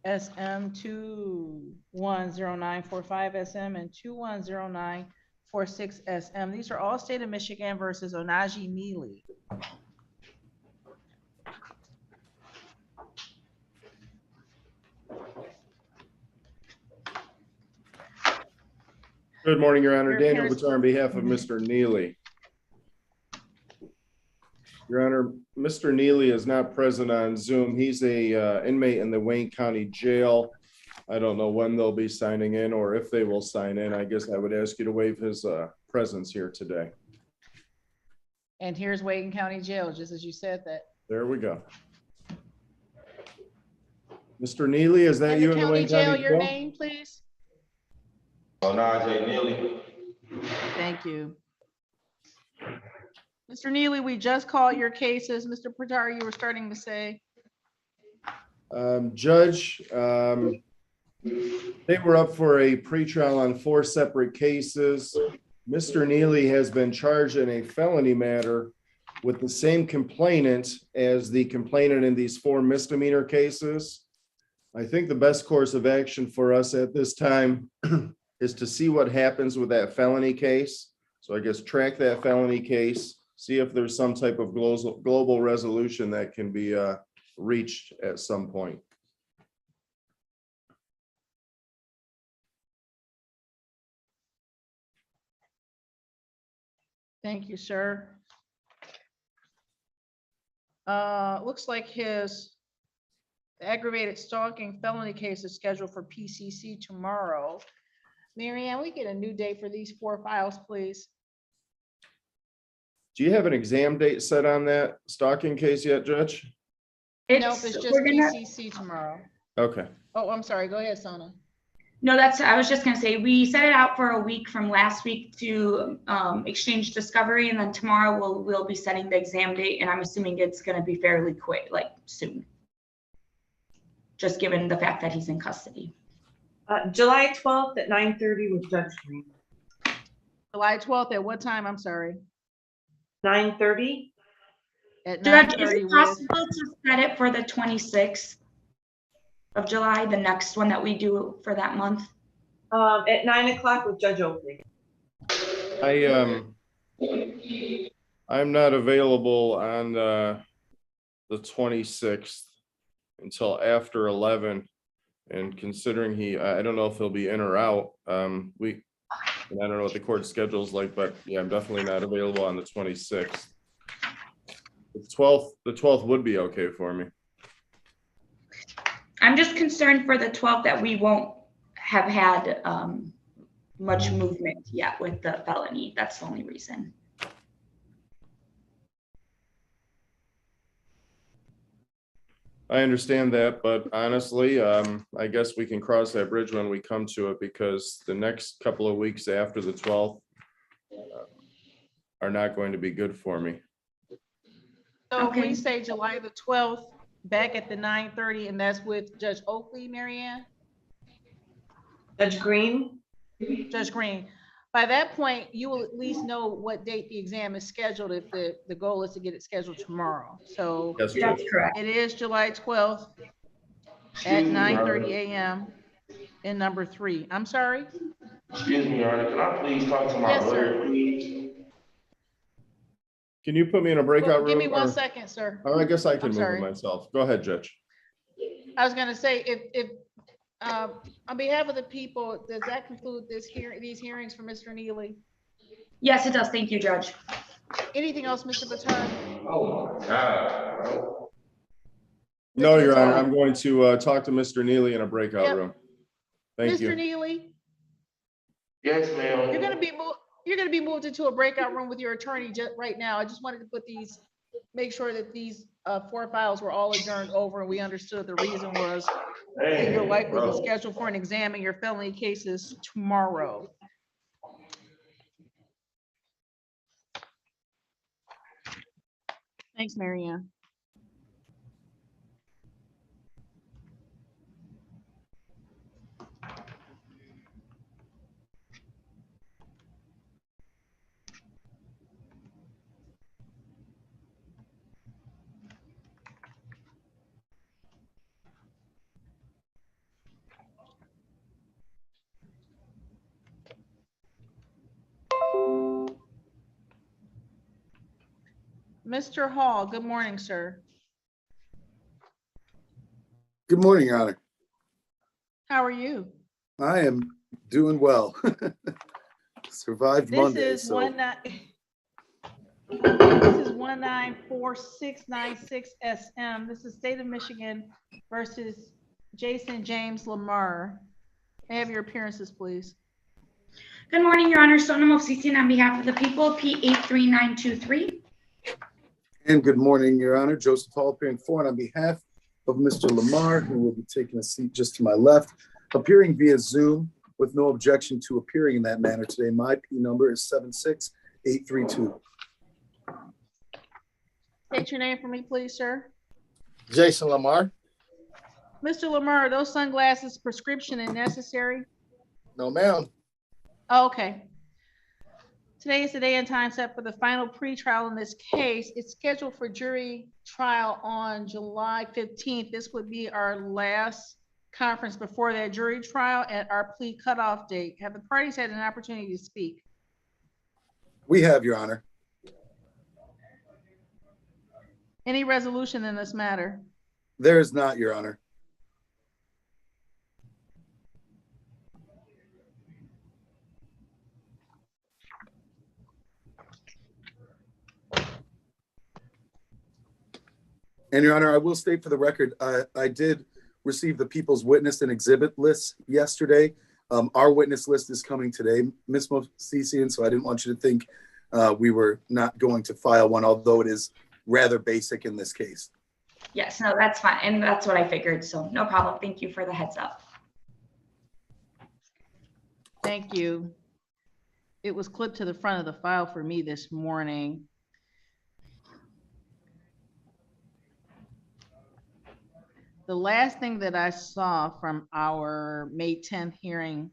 SM 210945 SM and 210946 SM. These are all state of Michigan versus Onaji Neely. Good morning, Your Honor. Daniel Batar on behalf of Mr. Neely. Your Honor, Mr. Neely is not present on Zoom. He's a inmate in the Wayne County Jail. I don't know when they'll be signing in or if they will sign in. I guess I would ask you to waive his presence here today. And here's Wayne County Jail, just as you said that. There we go. Mr. Neely, is that you in the Wayne County Jail? Your name, please. Onaje Neely. Thank you. Mr. Neely, we just called your cases. Mr. Batar, you were starting to say. Judge, they were up for a pretrial on 4 separate cases. Mr. Neely has been charged in a felony matter with the same complainant as the complainant in these 4 misdemeanor cases. I think the best course of action for us at this time is to see what happens with that felony case. So I guess track that felony case, see if there's some type of global resolution that can be reached at some point. Thank you, sir. Looks like his aggravated stalking felony case is scheduled for PCC tomorrow. Marianne, we get a new date for these 4 files, please. Do you have an exam date set on that stalking case yet, Judge? Nope, it's just PCC tomorrow. Okay. Oh, I'm sorry. Go ahead, Sona. No, I was just gonna say, we set it out for a week from last week to exchange discovery, and then tomorrow we'll be setting the exam date, and I'm assuming it's gonna be fairly quick, like soon. Just given the fact that he's in custody. July 12th at 9:30 with Judge Green. July 12th at what time? I'm sorry. 9:30. At Judge, is 9:30 it with, possible to set it for the 26th of July, the next one that we do for that month? At 9 o'clock with Judge Oakley. I'm not available on the 26th until after 11, and considering I don't know if he'll be in or out. I don't know what the court schedule is like, but yeah, I'm definitely not available on the 26th. The 12th would be okay for me. I'm just concerned for the 12th that we won't have had much movement yet with the felony. That's the only reason. I understand that, but honestly, I guess we can cross that bridge when we come to it, because the next couple of weeks after the 12th are not going to be good for me. so Okay. we say July the 12th, back at the 9:30, and that's with Judge Oakley, Marianne? Judge Green. Judge Green. By that point, you will at least know what date the exam is scheduled if the goal is to get it scheduled tomorrow. So Yes, That's Judge. correct. it is July 12th at 9:30 a.m. in number 3. I'm sorry? Excuse me, Your Honor. Can I please talk to my Yes, sir. lawyer, please? Can you put me in a breakout room? Give me 1 or- second, sir. Or I guess I can I'm move it sorry. myself. Go ahead, Judge. I was gonna say, if on behalf of the people, does that conclude these hearings for Mr. Neely? Yes, it does. Thank you, Judge. Anything else, Mr. Batar? Oh my God, bro. No, Mr. Your Honor, Batar? I'm going to talk to Mr. Neely in a breakout Yep. room. Thank Mr. you. Neely, Yes, ma'am. you're gonna be moved into a breakout room with your attorney right now. I just wanted to make sure that these 4 files were all adjourned over, and we understood the reason was that you're Dang, likely to be bro. scheduled for an exam in your felony cases tomorrow. Thanks, Marianne. Mr. Hall, good morning, sir. Good morning, Your Honor. How are you? I am doing well. Survived This Monday, is so 1946696 SM. This is State of Michigan versus Jason James Lamar. May I have your appearances, please? Good morning, Your Honor. Sonam Movsisian on behalf of the people, P83923. and good morning, Your Honor. Joseph Hall appearing for and on behalf of Mr. Lamar, who will be taking a seat just to my left, appearing via Zoom with no objection to appearing in that manner today. My P number is 76832. State your name for me, please, sir. Jason Lamar. Mr. Lamar, are those sunglasses prescription and necessary? No, ma'am. Oh, okay. Today is the day and time set for the final pretrial in this case. It's scheduled for jury trial on July 15th. This would be our last conference before that jury trial at our plea cutoff date. Have the parties had an opportunity to speak? We have, Your Honor. Any resolution in this matter? There is not, Your Honor. And Your Honor, I will state for the record, I did receive the people's witness and exhibit list yesterday. Our witness list is coming today, Ms. Movsisian, so I didn't want you to think we were not going to file one, although it is rather basic in this case. Yes, no, that's fine. And that's what I figured. So no problem. Thank you for the heads up. Thank you. It was clipped to the front of the file for me this morning. The last thing that I saw from our May 10th hearing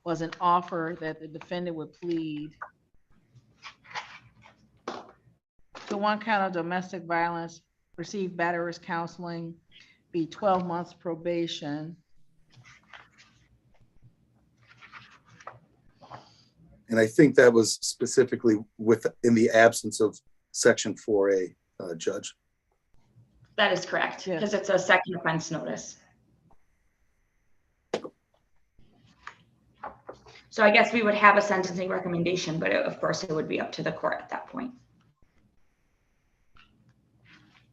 was an offer that the defendant would plead to one count of domestic violence, receive batterers counseling, be 12 months probation. And I think that was specifically in the absence of Section 4A, Judge. That is correct, Yes. because it's a second offense notice. So I guess we would have a sentencing recommendation, but of course it would be up to the court at that point.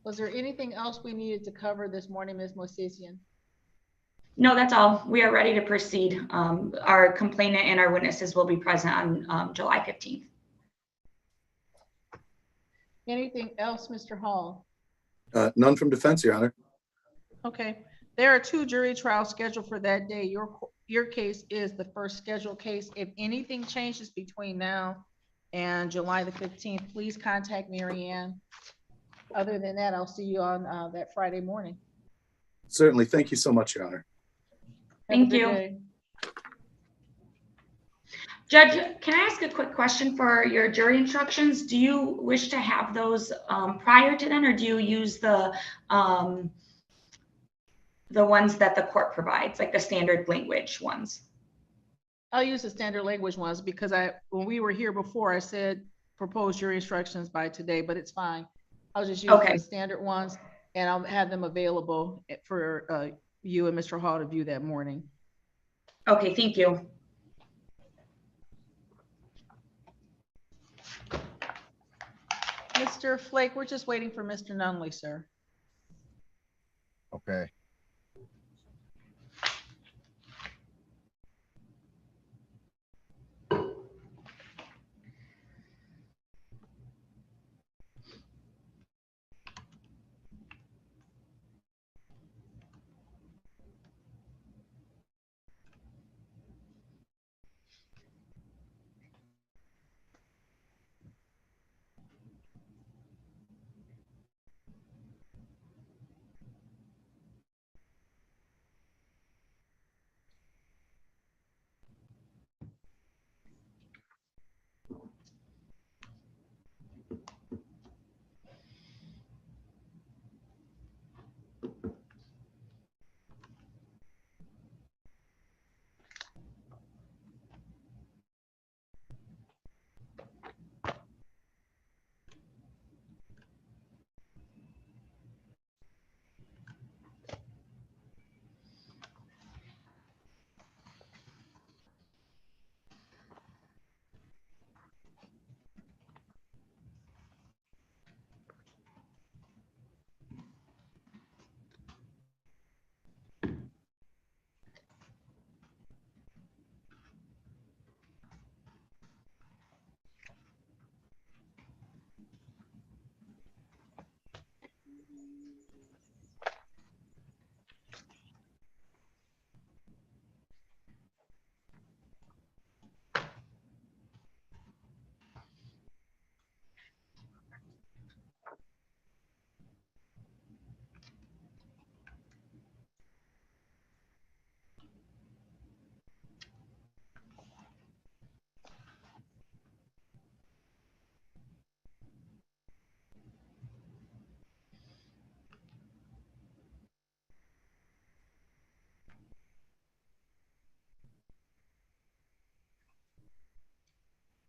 Was there anything else we needed to cover this morning, Ms. Movsisian? No, that's all. We are ready to proceed. Our complainant and our witnesses will be present on July 15th. Anything else, Mr. Hall? None from defense, Your Honor. Okay, there are 2 jury trials scheduled for that day. Your case is the first scheduled case. If anything changes between now and July the 15th, please contact Mary Ann. Other than that, I'll see you on that Friday morning. Certainly. Thank you so much, Your Honor. Have a Thank good you. day. Judge, can I ask a quick question for your jury instructions? Do you wish to have those prior to then, or do you use the ones that the court provides, like the standard language ones? I'll use the standard language ones because when we were here before, I said propose jury instructions by today, but it's fine. I'll just use Okay. the standard ones and I'll have them available for you and Mr. Hall to view that morning. Okay, thank you. Mr. Flake, we're just waiting for Mr. Nunley, sir. Okay.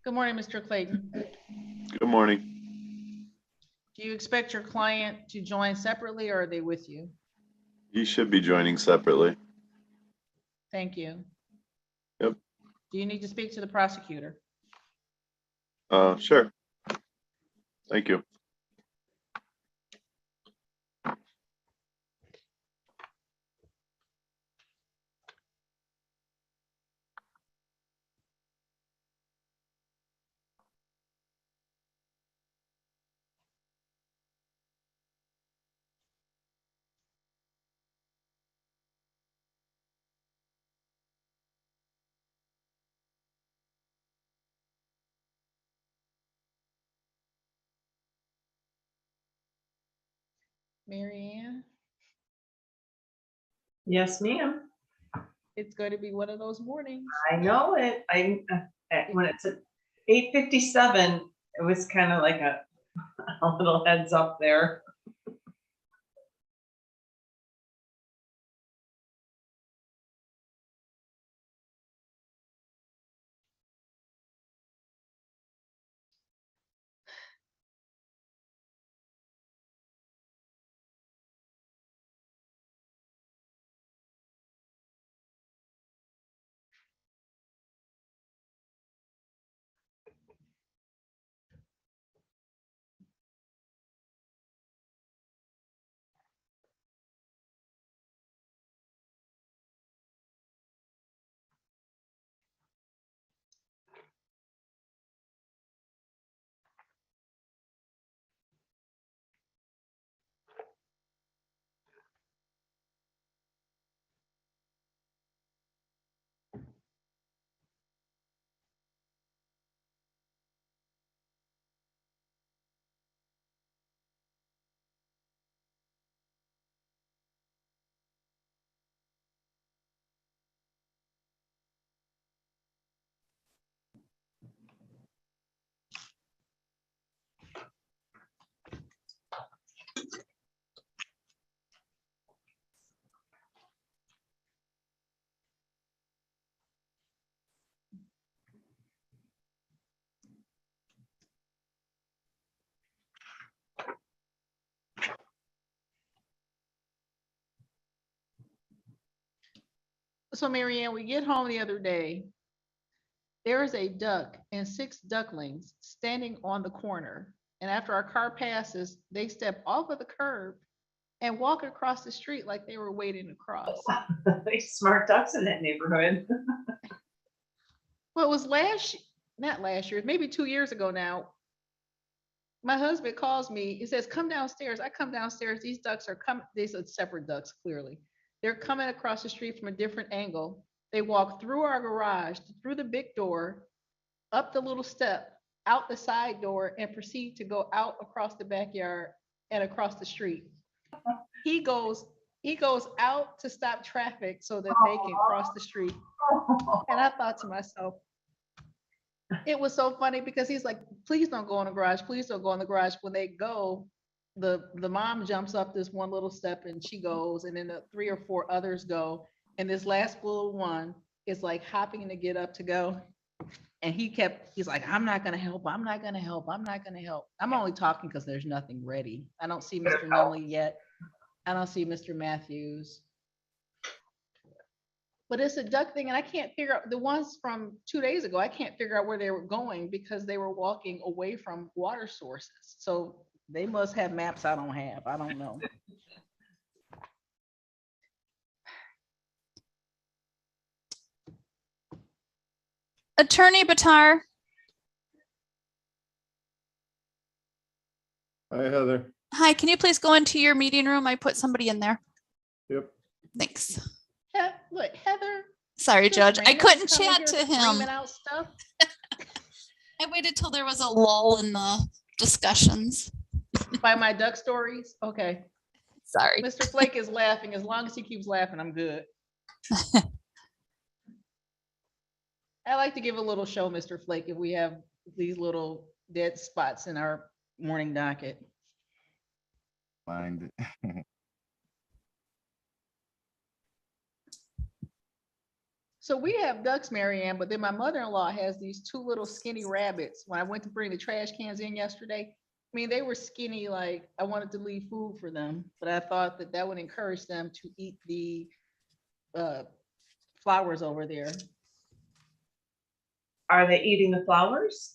Good morning, Mr. Clayton. Good morning. Do you expect your client to join separately or are they with you? He should be joining separately. Thank you. Yep. Do you need to speak to the prosecutor? Sure. Thank you. Mary Ann, Yes, ma'am. it's going to be one of those mornings. I know it. When it's at 8:57, it was kind of like a little heads up there. So Mary Ann, we get home the other day. There is a duck and 6 ducklings standing on the corner. And after our car passes, they step off of the curb and walk across the street like they were waiting to cross. There's smart ducks in that neighborhood. Well, it was not last year, maybe 2 years ago now. My husband calls me, he says, come downstairs. I come downstairs, these ducks are coming, these are separate ducks, clearly. They're coming across the street from a different angle. They walk through our garage, through the big door, up the little step, out the side door, and proceed to go out across the backyard and across the street. He goes out to stop traffic so that they can cross the street. And I thought to myself, it was so funny because he's like, please don't go in the garage. Please don't go in the garage. When they go, the mom jumps up this one little step and she goes, and then the 3 or 4 others go. And this last little one is like hopping to get up to go. And he's like, I'm not going to help. I'm not going to help. I'm not going to help. I'm only talking because there's nothing ready. I don't see Mr. Nolly yet. I don't see Mr. Matthews. But it's a duck thing, and I can't figure out the ones from 2 days ago. I can't figure out where they were going because they were walking away from water sources. So they must have maps I don't have. I don't know. Attorney Batar, Hi, Heather. hi, can you please go into your meeting room? I put somebody in there. Yep. Thanks. Look, Heather. Sorry, just Judge. I randomly couldn't coming chat here to him. screaming out stuff. I waited till there was a lull in the discussions. By my duck stories. Okay. Sorry. Mr. Flake is laughing. As long as he keeps laughing, I'm good. I like to give a little show, Mr. Flake, if we have these little dead spots in our morning docket. Mind. So we have ducks, Marianne, but then my mother-in-law has these two little skinny rabbits. When I went to bring the trash cans in yesterday, I mean, they were skinny, like I wanted to leave food for them, but I thought that that would encourage them to eat the flowers over there. Are they eating the flowers?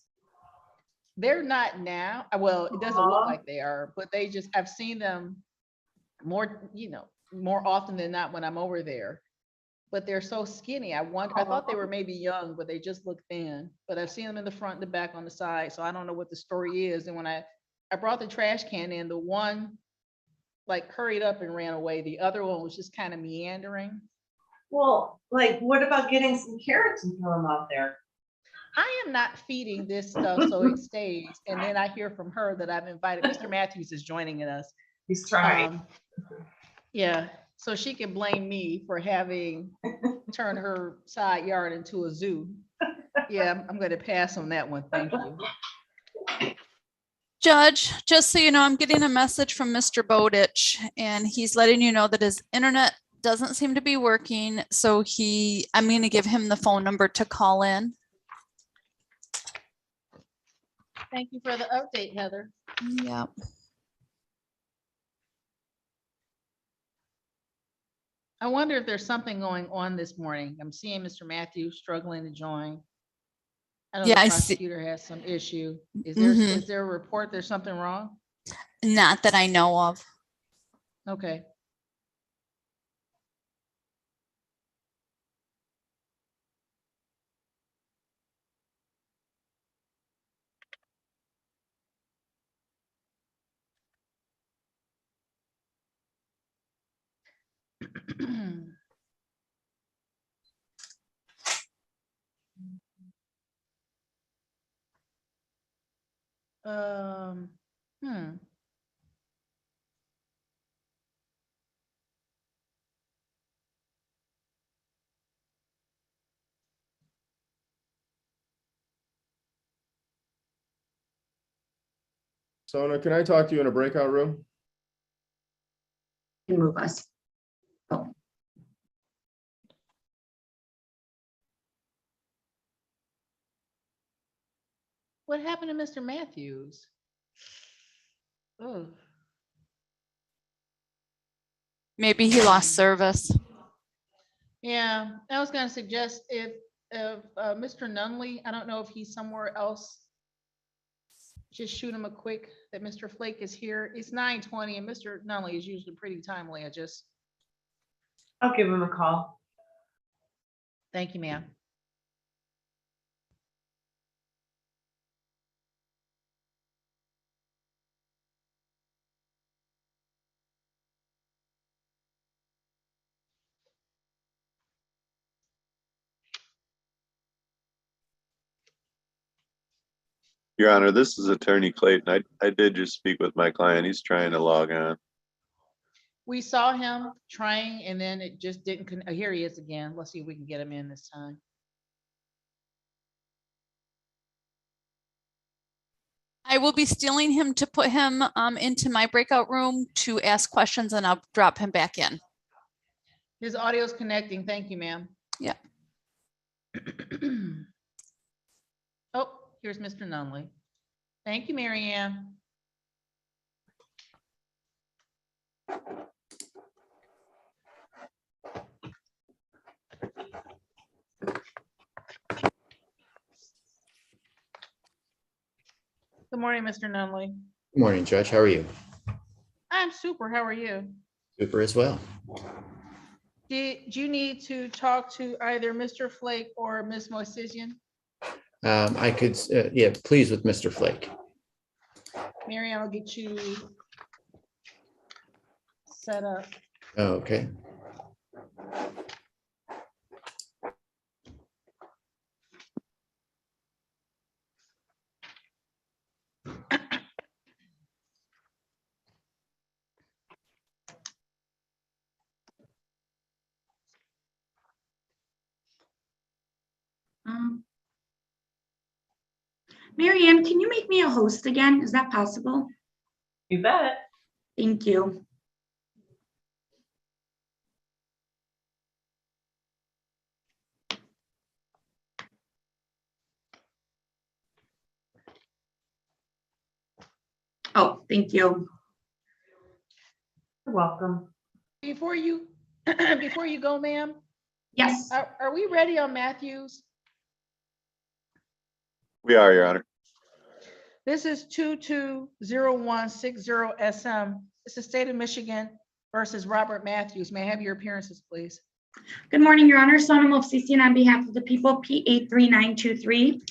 They're not now. Well, it doesn't look Aw. like they are, but they just, I've seen them more, more often than not when I'm over there. But they're so skinny. I thought they were maybe young, but they just look thin. But I've seen them in the front, the back, on the side. So I don't know what the story is. And when I brought the trash can in, the one like hurried up and ran away. The other one was just kind of meandering. Well, like, what about getting some carrots and throw them out there? I am not feeding this stuff so it stays. And then I hear from her that I've invited, Mr. Matthews is joining us. He's trying. Yeah, so she can blame me for having turned her side yard into a zoo. Yeah, I'm gonna pass on that one, thank you. Judge, just so you know, I'm getting a message from Mr. Bowditch, and he's letting you know that his internet doesn't seem to be working. So I'm going to give him the phone number to call in. Thank you for the update, Heather. Yeah. I wonder if there's something going on this morning. I'm seeing Mr. Matthews struggling to join. I know Yeah, the I see. prosecutor has some issue. Is Mhm. there a report there's something wrong? Not that I know of. Okay. Hmm. Sona, can I talk to you in a breakout room? Can move us. What happened to Mr. Matthews? Oh, Maybe he lost service. yeah, I was gonna suggest if Mr. Nunley, I don't know if he's somewhere else. Just shoot him a quick that Mr. Flake is here. It's 9:20 and Mr. Nunley is usually pretty timely. I'll give him a call. Thank you, ma'am. Your Honor, this is Attorney Clayton. I did just speak with my client. He's trying to log on. We saw him trying and then it just didn't, here he is again. Let's see if we can get him in this time. I will be stealing him to put him into my breakout room to ask questions, and I'll drop him back in. His audio is connecting. Thank you, ma'am. Yeah. Oh, here's Mr. Nunley. Thank you, Mary Ann. Good morning, Mr. Nunley. Good morning, Judge. How are you? I'm super. How are you? Super as well. Did you need to talk to either Mr. Flake or Ms. Moisizian? I could, yeah, please with Mr. Flake. Mary Ann, I'll get you set up. Oh, okay. Mary Ann, can you make me a host again? Is that possible? You bet. Thank you. Oh, thank you. You're welcome. Before you, before you go, ma'am, Yes. are we ready on Matthews? We are, Your Honor. This is 220160 SM. It's the state of Michigan versus Robert Matthews. May I have your appearances, please? Good morning, Your Honor. Sonam Movsisian on behalf of the people, P83923.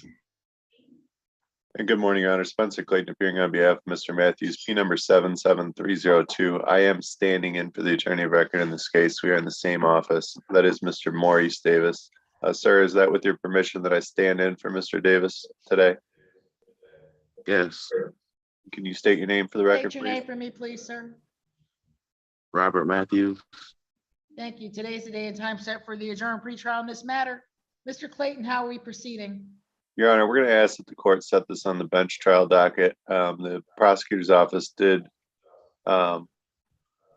And good morning, Your Honor. Spencer Clayton appearing on behalf of Mr. Matthews, P number 77302. I am standing in for the attorney of record in this case. We are in the same office. That is Mr. Maurice Davis. Sir, is that with your permission that I stand in for Mr. Davis today? Yes. Can you state your name for the record, State your please? name for me, please, sir. Robert Matthews. Thank you. Today's the day and time set for the adjourned pretrial in this matter. Mr. Clayton, how are we proceeding? Your Honor, we're going to ask that the court set this on the bench trial docket. The prosecutor's office did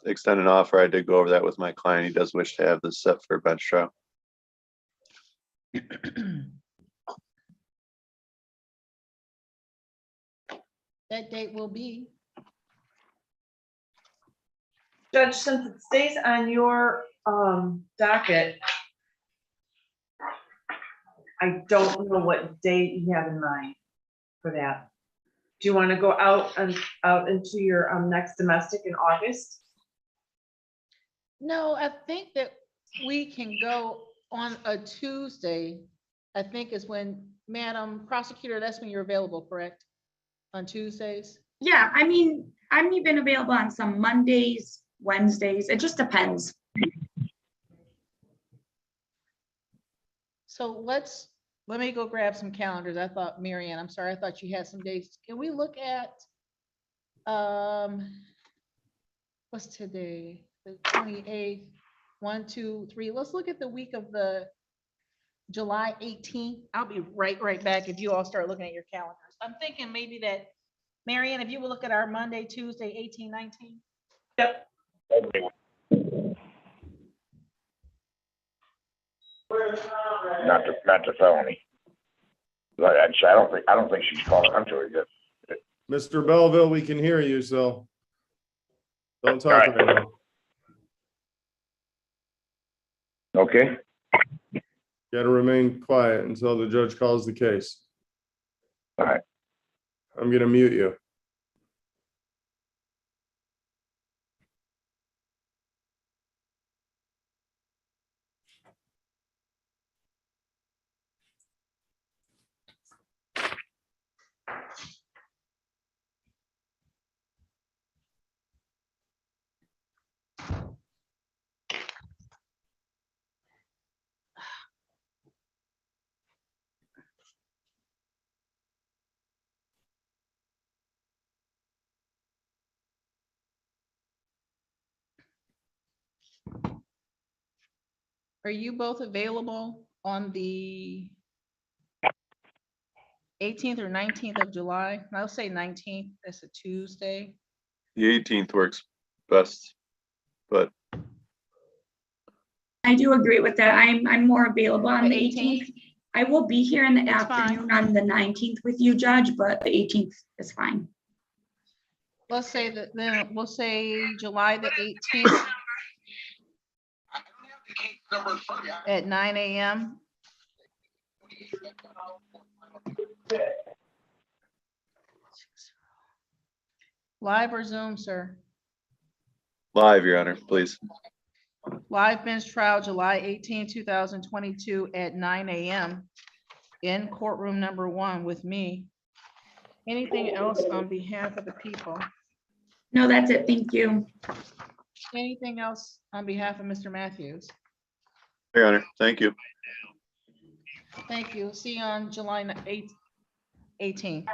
extend an offer. I did go over that with my client. He does wish to have this set for a bench trial. That date will be, Judge, since it stays on your docket, I don't know what date you have in mind for that. Do you want to go out into your next domestic in August? no, I think that we can go on a Tuesday, I think is when, Madam Prosecutor, that's when you're available, correct? On Tuesdays? Yeah, I mean, I'm even available on some Mondays, Wednesdays. It just depends. So let me go grab some calendars. I thought, Mary Ann, I'm sorry, I thought you had some dates. Can we look at, what's today? The 28th, 1, 2, 3. Let's look at the week of the July 18th. I'll be right back if you all start looking at your calendars. I'm thinking maybe that, Mary Ann, if you would look at our Monday, Tuesday, 18, 19. Yep. Not the felony. But actually, I don't think she's called onto it yet. Mr. Belleville, we can hear you, so don't talk All right. right now. Okay. Got to remain quiet until the judge calls the case. All right. I'm going to mute you. Are you both available on the 18th or 19th of July? I'll say 19th. That's a Tuesday. The 18th works best, but I do agree with that. I'm more available on The the 18th. I will be here in the That's fine. afternoon on the 19th with you, Judge, but the 18th is fine. Let's say that, then we'll say July the 18th at 9 a.m. Live or Zoom, sir? live, Your Honor, please. Live bench trial, July 18, 2022 at 9 a.m. in courtroom number 1 with me. Anything else on behalf of the people? No, that's it. Thank you. Anything else on behalf of Mr. Matthews? Your Honor, thank you. Thank you. See you on July 8th, 18th.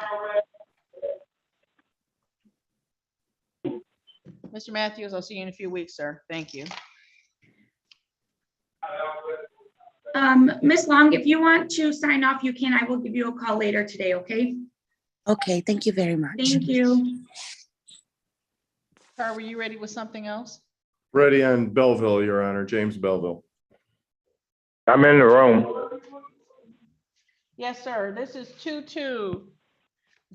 Mr. Matthews, I'll see you in a few weeks, sir. Thank you. Ms. Long, if you want to sign off, you can. I will give you a call later today, okay? Okay, thank you very much. Thank you. Carl, were you ready with something else? Ready on Belleville, Your Honor, James Belleville. I'm in the room. Yes, sir. This is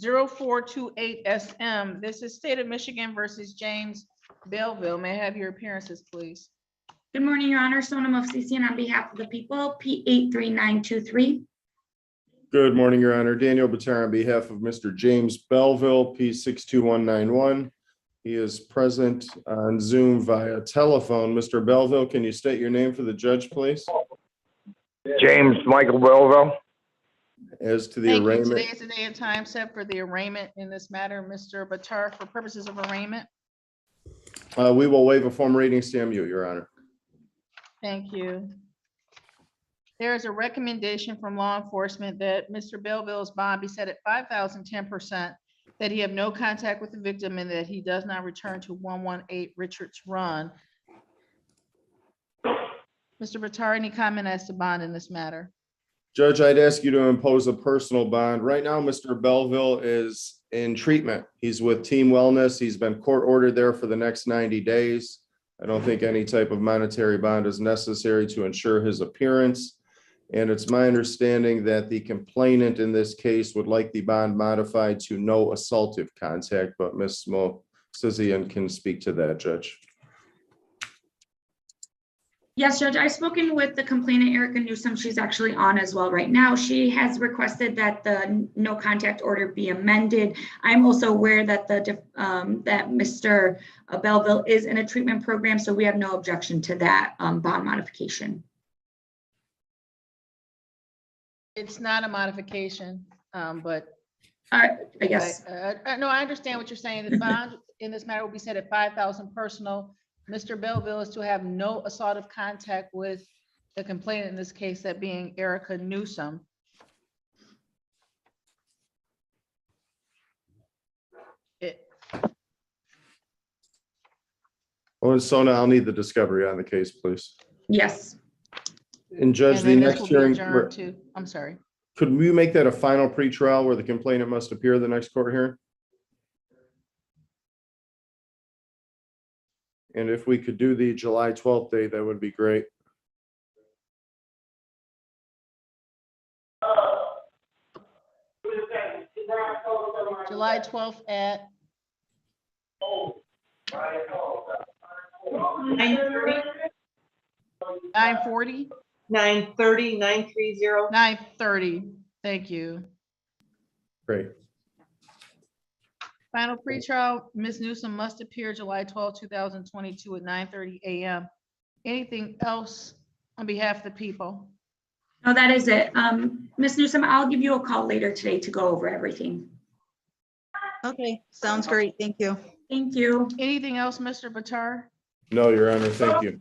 0428SM. This is State of Michigan versus James Belleville. May I have your appearances, please? Good morning, Your Honor. Sonam Movsisian on behalf of the people, P83923. Good morning, Your Honor. Daniel Batar on behalf of Mr. James Belleville, P 62191. He is present on Zoom via telephone. Mr. Belleville, can you state your name for the judge, please? James Michael Belleville. As to the Thank you. arraignment, Today is the day and time set for the arraignment in this matter. Mr. Batar, for purposes of arraignment. we will waive a formal reading, stand mute, Your Honor. Thank you. There is a recommendation from law enforcement that Mr. Belleville's bond be set at 5,010%, that he have no contact with the victim, and that he does not return to 118 Richards Run. Mr. Batar, any comment as to bond in this matter? Judge, I'd ask you to impose a personal bond. Right now, Mr. Belleville is in treatment. He's with Team Wellness. He's been court ordered there for the next 90 days. I don't think any type of monetary bond is necessary to ensure his appearance. And it's my understanding that the complainant in this case would like the bond modified to no assaultive contact, but Ms. Movsisian can speak to that, Judge. Yes, Judge, I've spoken with the complainant, Erica Newsom. She's actually on as well right now. She has requested that the no contact order be amended. I'm also aware that that Mr. Belleville is in a treatment program, so we have no objection to that bond modification. It's not a modification, but I guess. no, I understand what you're saying. The bond in this matter will be set at 5,000 personal. Mr. Belleville is to have no assaultive contact with the complainant, in this case, that being Erica Newsom. Oh, and Sona, I'll need the discovery on the case, please. Yes. And Judge, And the then this next will be hearing, adjourned to, I'm sorry. could we make that a final pretrial where the complainant must appear the next court hearing? And if we could do the July 12th date, that would be great. July 12th at 9:30, 9:40, 9:30, 9:30. 9:30. Thank you. Great. Final pretrial, Ms. Newsom must appear July 12, 2022 at 9:30 a.m. Anything else on behalf of the people? No, that is it. Ms. Newsom, I'll give you a call later today to go over everything. Okay, sounds great. Thank you. Thank you. Anything else, Mr. Batar? No, Your Honor, thank you.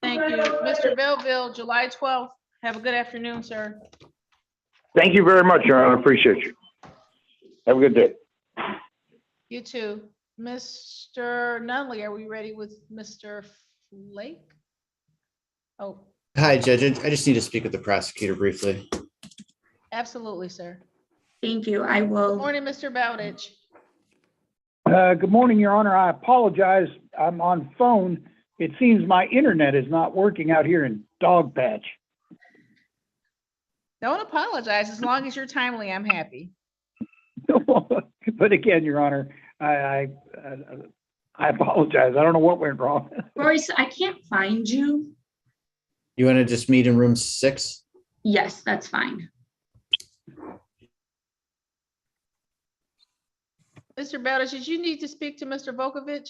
Thank you. Mr. Belleville, July 12th. Have a good afternoon, sir. Thank you very much, Your Honor. Appreciate you. Have a good day. You too. Mr. Nunley, are we ready with Mr. Flake? Oh, Hi, Judge. I just need to speak with the prosecutor briefly. absolutely, sir. Thank you. I Good will. morning, Mr. Bowditch. Good morning, Your Honor. I apologize. I'm on phone. It seems my internet is not working out here in Dogpatch. Don't apologize. As long as you're timely, I'm happy. But again, Your Honor, I apologize. I don't know what went wrong. Royce, I can't find you. You want to just meet in room 6? Yes, that's fine. Mr. Bowditch, did you need to speak to Mr. Volkovich?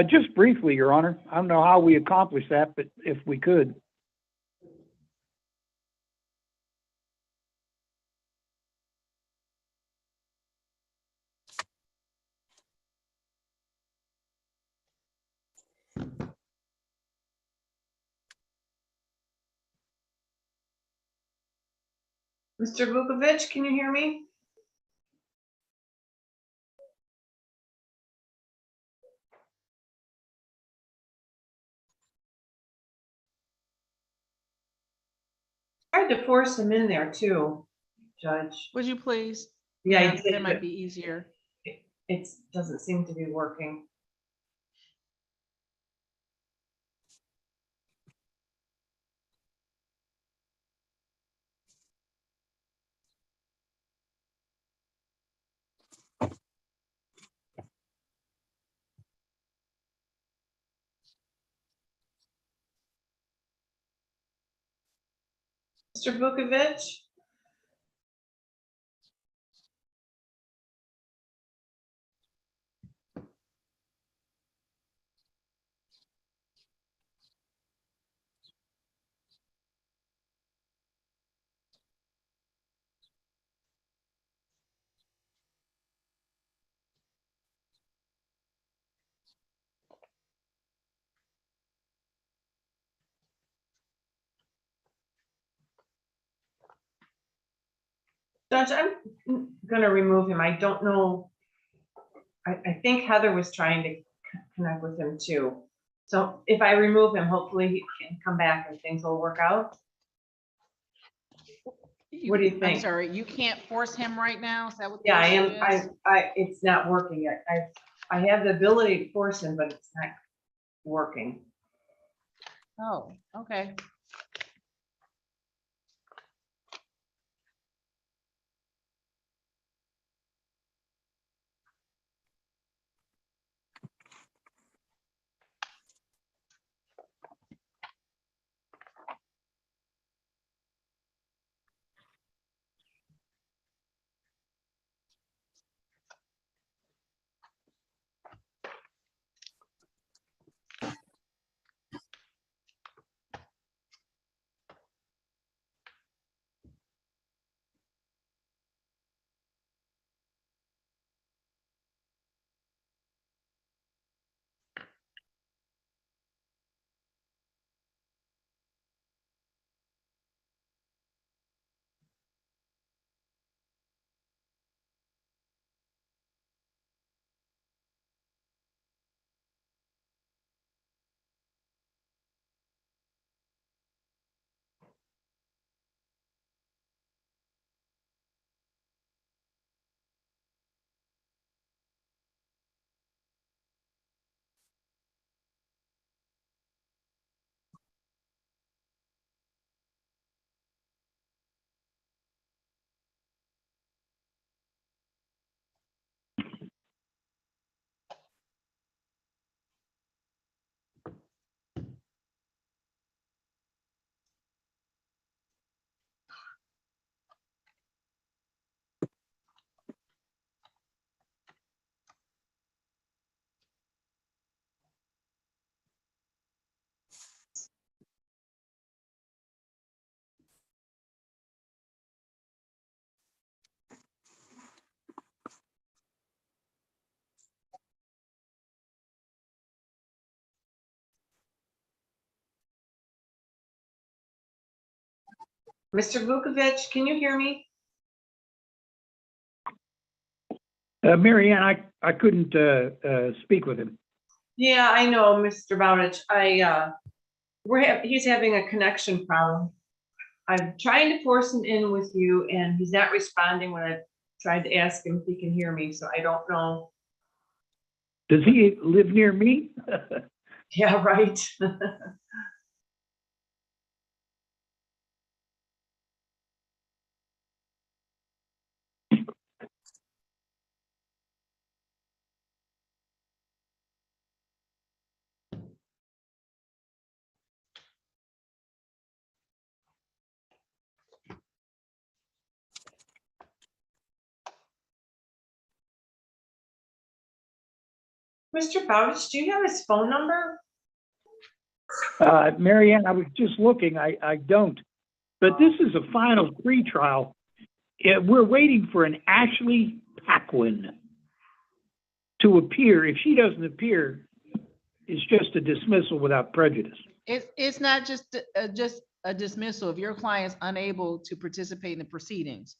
Just briefly, Your Honor. I don't know how we accomplish that, but if we could. Mr. Vukovich, can you hear me? Tried to force him in there too, Judge. Would you please? Yeah, I That did, might but be easier. it doesn't seem to be working. Mr. Vukovich? Judge, I'm gonna remove him. I don't know. I think Heather was trying to connect with him too. So if I remove him, hopefully he can come back and things will work out. What do you I'm think? sorry, you can't force him right now? Is that what? the Yeah, I issue am. is? It's not working yet. I have the ability to force him, but it's not working. Oh, okay. Mr. Vukovich, can you hear me? Mary Ann, I couldn't speak with him. Yeah, I know, Mr. Bowditch. He's having a connection problem. I'm trying to force him in with you and he's not responding when I tried to ask him if he can hear me, so I don't know. Does he live near me? Yeah, right. Mr. Bowditch, do you have his phone number? Mary Ann, I was just looking. I don't. But this is a final pretrial. We're waiting for an Ashley Paquin to appear. If she doesn't appear, it's just a dismissal without prejudice. It's not just a dismissal if your client's unable to participate in the proceedings.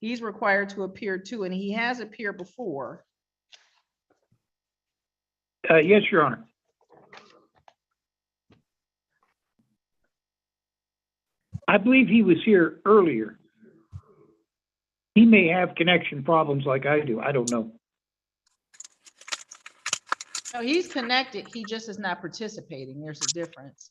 He's required to appear too, and he has appeared before. Yes, Your Honor. I believe he was here earlier. He may have connection problems like I do. I don't know. No, he's connected. He just is not participating. There's a difference.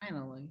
Finally.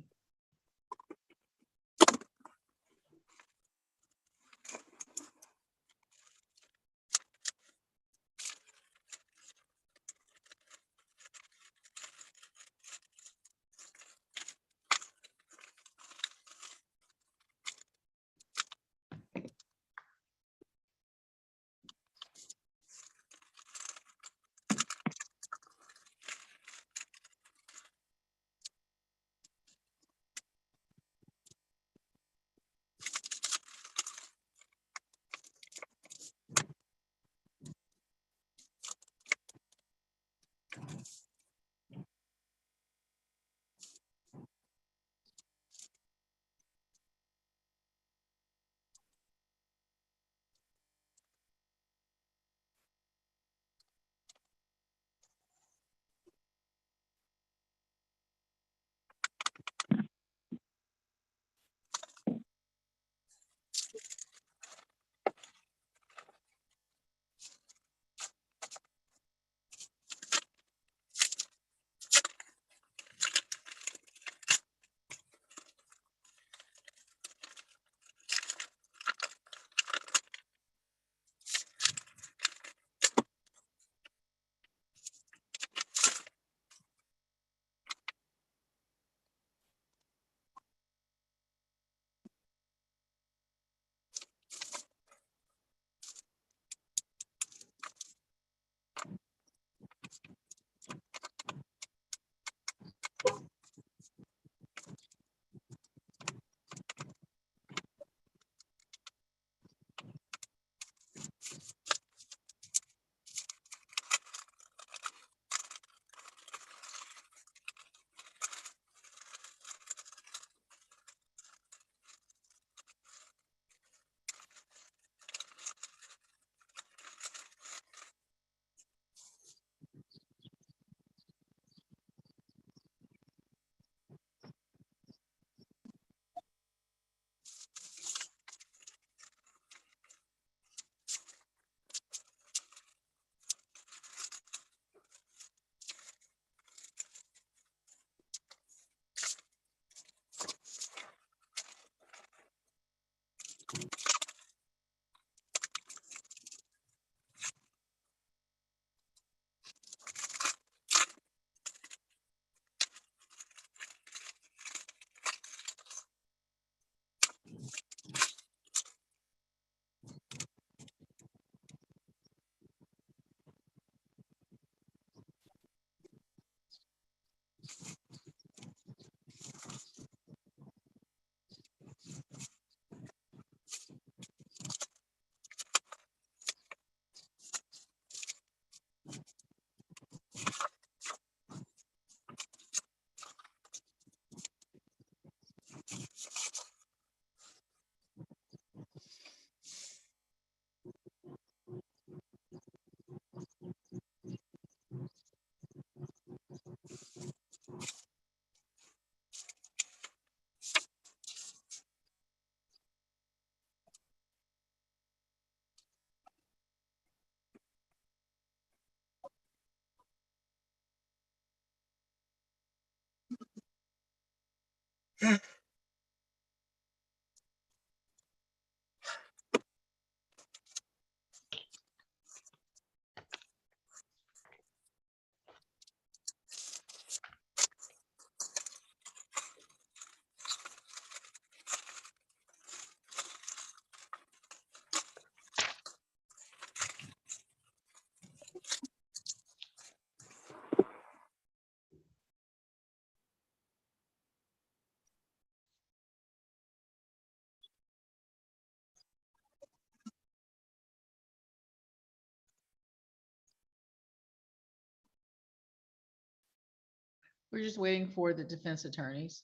We're just waiting for the defense attorneys.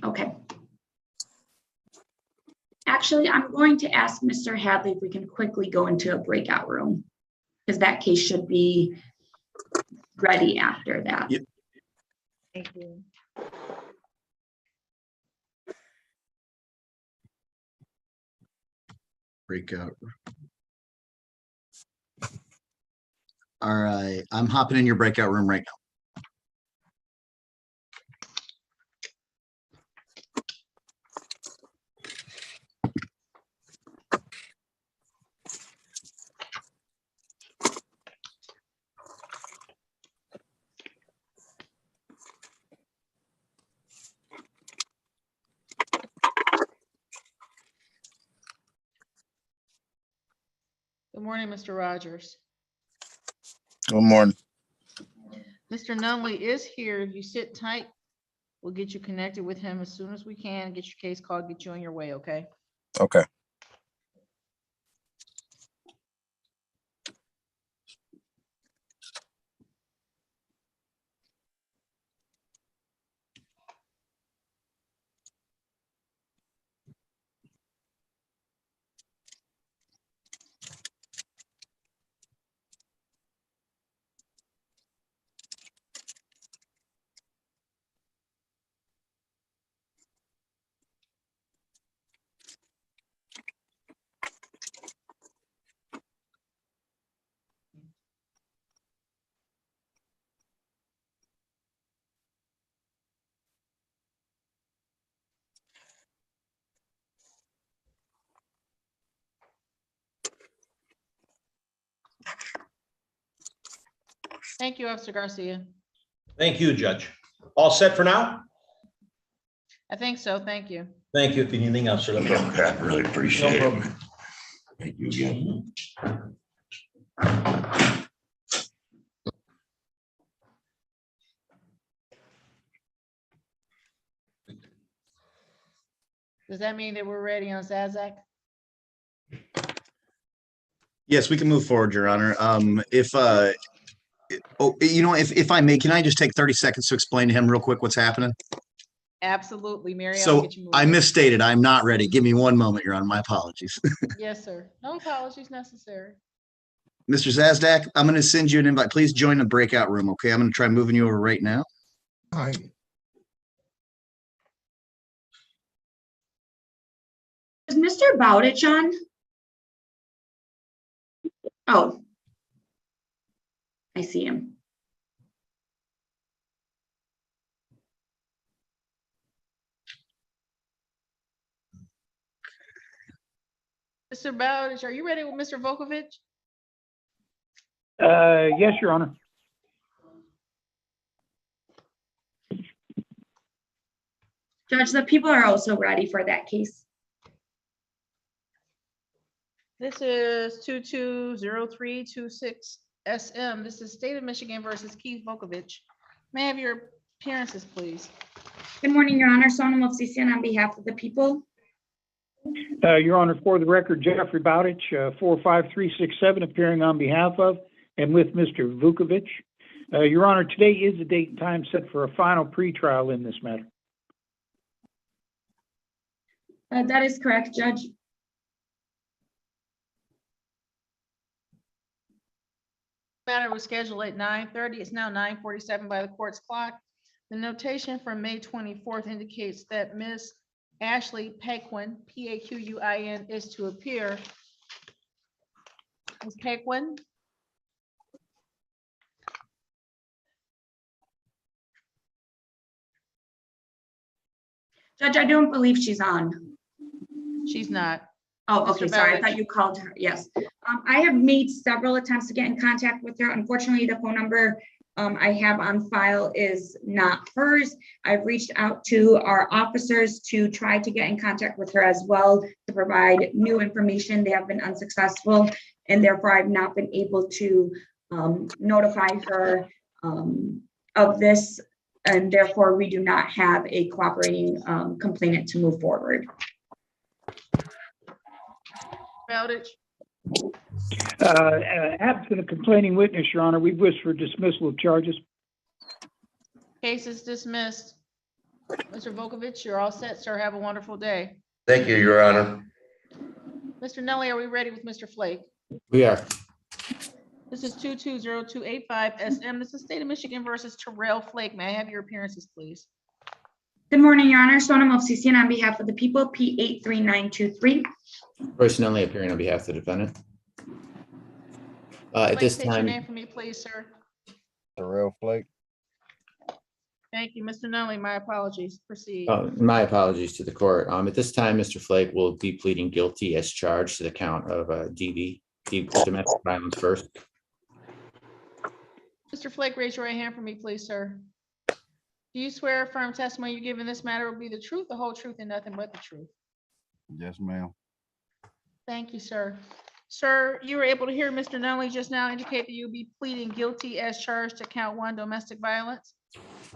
Okay. Actually, I'm going to ask Mr. Hadley if we can quickly go into a breakout room, because that case should be ready after that. Yep. Thank you. Breakout. All right, I'm hopping in your breakout room right now. morning, Mr. Rogers. Good morning. Mr. Nunley is here. If you sit tight, we'll get you connected with him as soon as we can, get your case called, get you on your way, okay? Okay. Thank you, Officer Garcia. Thank you, Judge. All set for now? I think so. Thank you. Thank you. If you need anything else, sir. let me know. I really appreciate No it. problem. Thank you again. Does that mean that we're ready on Zazak? Yes, we can move forward, Your Honor. If I may, can I just take 30 seconds to explain to him real quick what's happening? Absolutely, Mary. I'll So get you I moving. misstated. I'm not ready. Give me one moment, Your Honor. My apologies. Yes, sir. No apologies necessary. Mr. Zazdak, I'm going to send you an invite. Please join the breakout room, okay? I'm going to try moving you over right now. All right. Is Mr. Bowditch on? Oh. I see him. Mr. Bowditch, are you ready with Mr. Volkovich? Yes, Your Honor. Judge, the people are also ready for that case. This is 220326 SM. This is State of Michigan versus Keith Volkovich. May I have your appearances, please? Good morning, Your Honor. Sonam Movsisian on behalf of the people. Your Honor, for the record, Jeffrey Bowditch, 45367, appearing on behalf of and with Mr. Vukovich. Your Honor, today is the date and time set for a final pretrial in this matter. That is correct, Judge. Matter was scheduled at 9:30. It's now 9:47 by the court's clock. The notation from May 24th indicates that Ms. Ashley Paquin, Paquin, is to appear. Ms. Paquin? Judge, I don't believe she's on. She's not. Oh, Mr. okay, sorry. I Bowditch. thought you called her. Yes. I have made several attempts to get in contact with her. Unfortunately, the phone number I have on file is not hers. I've reached out to our officers to try to get in contact with her as well to provide new information. They have been unsuccessful, and therefore I've not been able to notify her of this, and therefore we do not have a cooperating complainant to move forward. Bowditch? Absent a complaining witness, Your Honor, we wish for dismissal of charges. Case is dismissed. Mr. Volkovich, you're all set, sir. Have a wonderful day. Thank you, Your Honor. Mr. Nelly, are we ready with Mr. Flake? We are. This is 220285 SM. This is State of Michigan versus Terrell Flake. May I have your appearances, please? Good morning, Your Honor. Sonam Movsisian on behalf of the people, P83923. Personally appearing on behalf of the defendant. At Flake, this state your time, name for me, please, sir. Terrell Flake. Thank you, Mr. Nelly. My apologies. Proceed. my apologies to the court. At this time, Mr. Flake will be pleading guilty as charged to the count of DV, domestic violence first. Mr. Flake, raise your right hand for me, please, sir. Do you swear or affirm testimony you give in this matter will be the truth, the whole truth, and nothing but the truth? Yes, ma'am. Thank you, sir. Sir, you were able to hear Mr. Nunley just now indicate that you'll be pleading guilty as charged to count 1, domestic violence.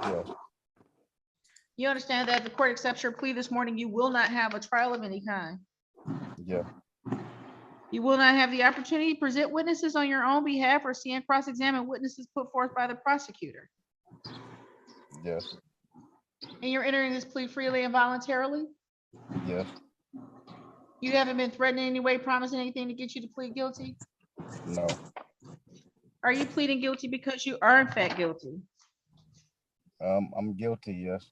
Yes. You understand that if the court accepts your plea this morning, you will not have a trial of any kind. Yeah. You will not have the opportunity to present witnesses on your own behalf or see and cross-examine witnesses put forth by the prosecutor. Yes. And you're entering this plea freely and voluntarily? Yes. You haven't been threatened in any way, promising anything to get you to plead guilty? No. Are you pleading guilty because you are in fact guilty? I'm guilty. Yes.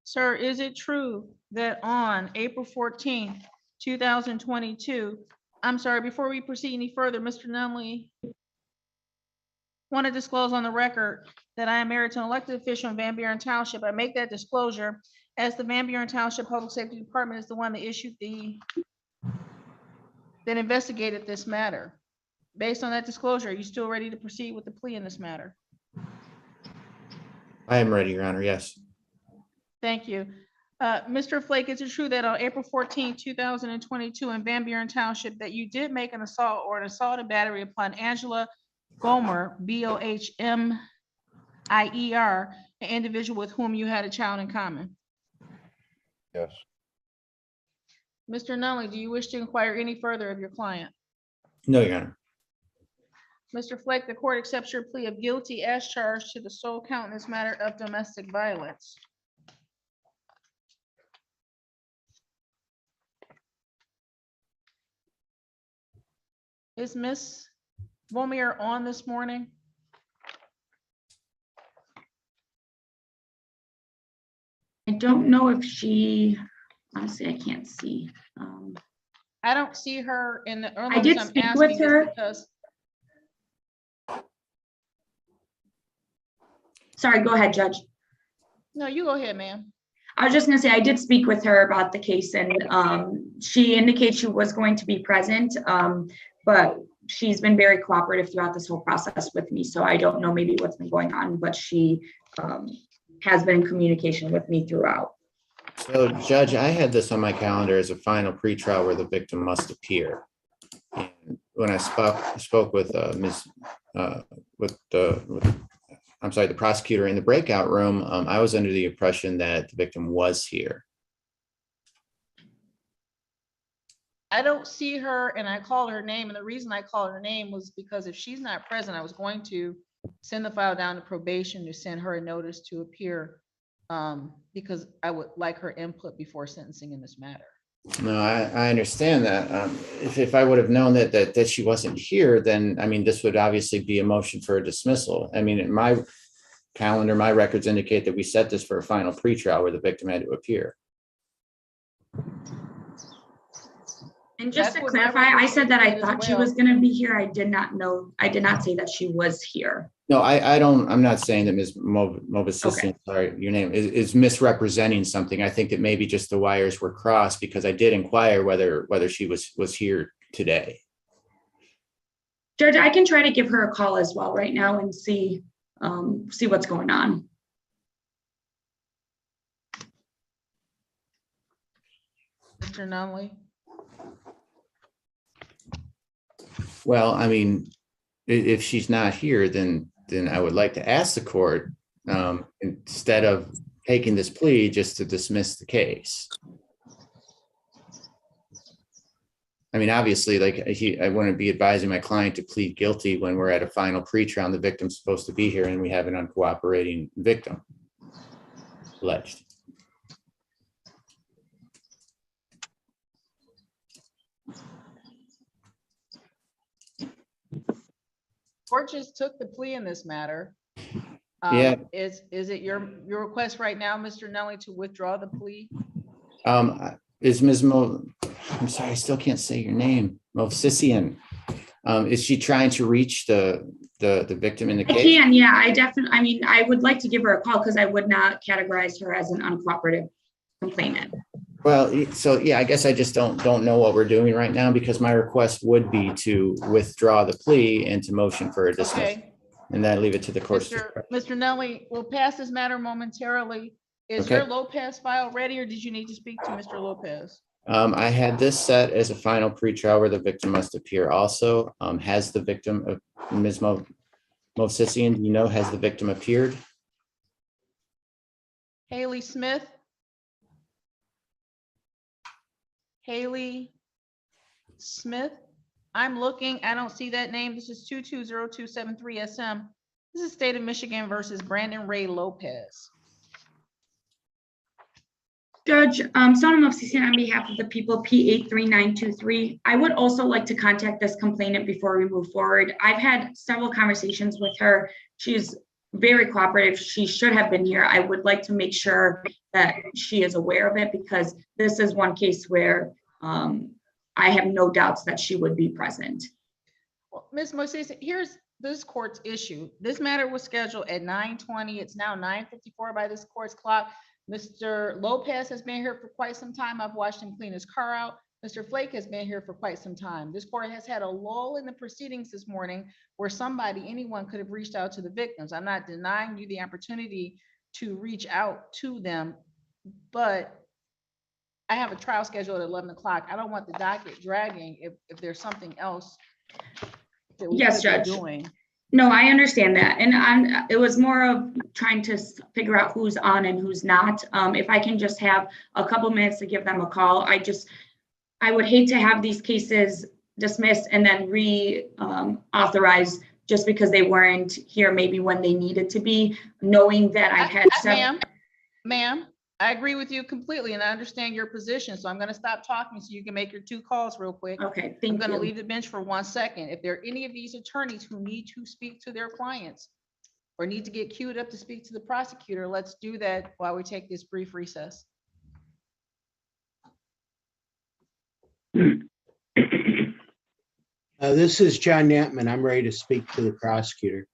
Sir, is it true that on April 14th, 2022, I'm sorry, before we proceed any further, Mr. Nunley, want to disclose on the record that I am married to an elected official in Van Buren Township. I make that disclosure as the Van Buren Township Public Safety Department is the one that issued that investigated this matter. Based on that disclosure, are you still ready to proceed with the plea in this matter? I am ready, Your Honor. Yes. Thank you. Mr. Flake, is it true that on April 14, 2022 in Van Buren Township that you did make an assault or an assault and battery upon Angela Gomer, Bohmier, an individual with whom you had a child in common? Yes. Mr. Nunley, do you wish to inquire any further of your client? No, Your Honor. Mr. Flake, the court accepts your plea of guilty as charged to the sole count in this matter of domestic violence. Is Ms. Bohmier on this morning? I don't know if she, honestly, I can't see. I don't see her in the. I did speak with her. Sorry, go ahead, Judge. No, you go ahead, ma'am. I was just gonna say, I did speak with her about the case and she indicated she was going to be present, but she's been very cooperative throughout this whole process with me. So I don't know maybe what's been going on, but she has been in communication with me throughout. So, Judge, I had this on my calendar as a final pretrial where the victim must appear. And when I spoke with the prosecutor in the breakout room, I was under the impression that the victim was here. I don't see her and I called her name. And the reason I called her name was because if she's not present, I was going to send the file down to probation to send her a notice to appear because I would like her input before sentencing in this matter. No, I understand that. If I would have known that she wasn't here, then, I mean, this would obviously be a motion for a dismissal. I mean, in my calendar, my records indicate that we set this for a final pretrial where the victim had to appear. And just to clarify, I said that I thought she was gonna be here. I did not say that she was here. No, I'm not saying that Ms. Movicissian, sorry, your name is misrepresenting something. I think that maybe just the wires were crossed because I did inquire whether she was here today. Judge, I can try to give her a call as well right now and see what's going on. Mr. Nunley? Well, I mean, if she's not here, then I would like to ask the court, instead of taking this plea, just to dismiss the case. I mean, obviously, like I wouldn't be advising my client to plead guilty when we're at a final pretrial and the victim's supposed to be here and we have an uncooperating victim alleged. Court just took the plea in this matter. Yeah. Is it your request right now, Mr. Nunley, to withdraw the plea? Is Ms. I'm sorry, I still can't say your name. Movicissian. Is she trying to reach the victim in the case? I can, yeah. I mean, I would like to give her a call because I would not categorize her as an uncooperative complainant. Well, so yeah, I guess I just don't know what we're doing right now because my request would be to withdraw the plea and to motion for a dismissal. Okay. And then leave it to the court. Mr. Nunley, we'll pass this matter momentarily. Is Okay. your Lopez file ready, or did you need to speak to Mr. Lopez? I had this set as a final pretrial where the victim must appear also. Has the victim, Ms. Movsisian, do you know, has the victim appeared? Haley Smith? Haley Smith? I'm looking, I don't see that name. This is 220273 SM. This is State of Michigan versus Brandon Ray Lopez. Judge, Sonam Movsisian on behalf of the people, P83923. I would also like to contact this complainant before we move forward. I've had several conversations with her. She's very cooperative. She should have been here. I would like to make sure that she is aware of it because this is one case where I have no doubts that she would be present. Well, Ms. Movsisian, here's this court's issue. This matter was scheduled at 9:20. It's now 9:54 by this court's clock. Mr. Lopez has been here for quite some time. I've watched him clean his car out. Mr. Flake has been here for quite some time. This court has had a lull in the proceedings this morning where anyone could have reached out to the victims. I'm not denying you the opportunity to reach out to them, but I have a trial scheduled at 11 o'clock. I don't want the docket dragging if there's something else that we Yes, could be Judge. doing. No, I understand that. And it was more of trying to figure out who's on and who's not. If I can just have a couple minutes to give them a call, I would hate to have these cases dismissed and then authorized just because they weren't here maybe when they needed to be, knowing that I had several. Ma'am, I agree with you completely and I understand your position. So I'm going to stop talking so you can make your 2 calls real quick. Okay, I'm thank going to you. leave the bench for 1 second. If there are any of these attorneys who need to speak to their clients or need to get queued up to speak to the prosecutor, let's do that while we take this brief recess. This is John Natman. I'm ready to speak to the prosecutor.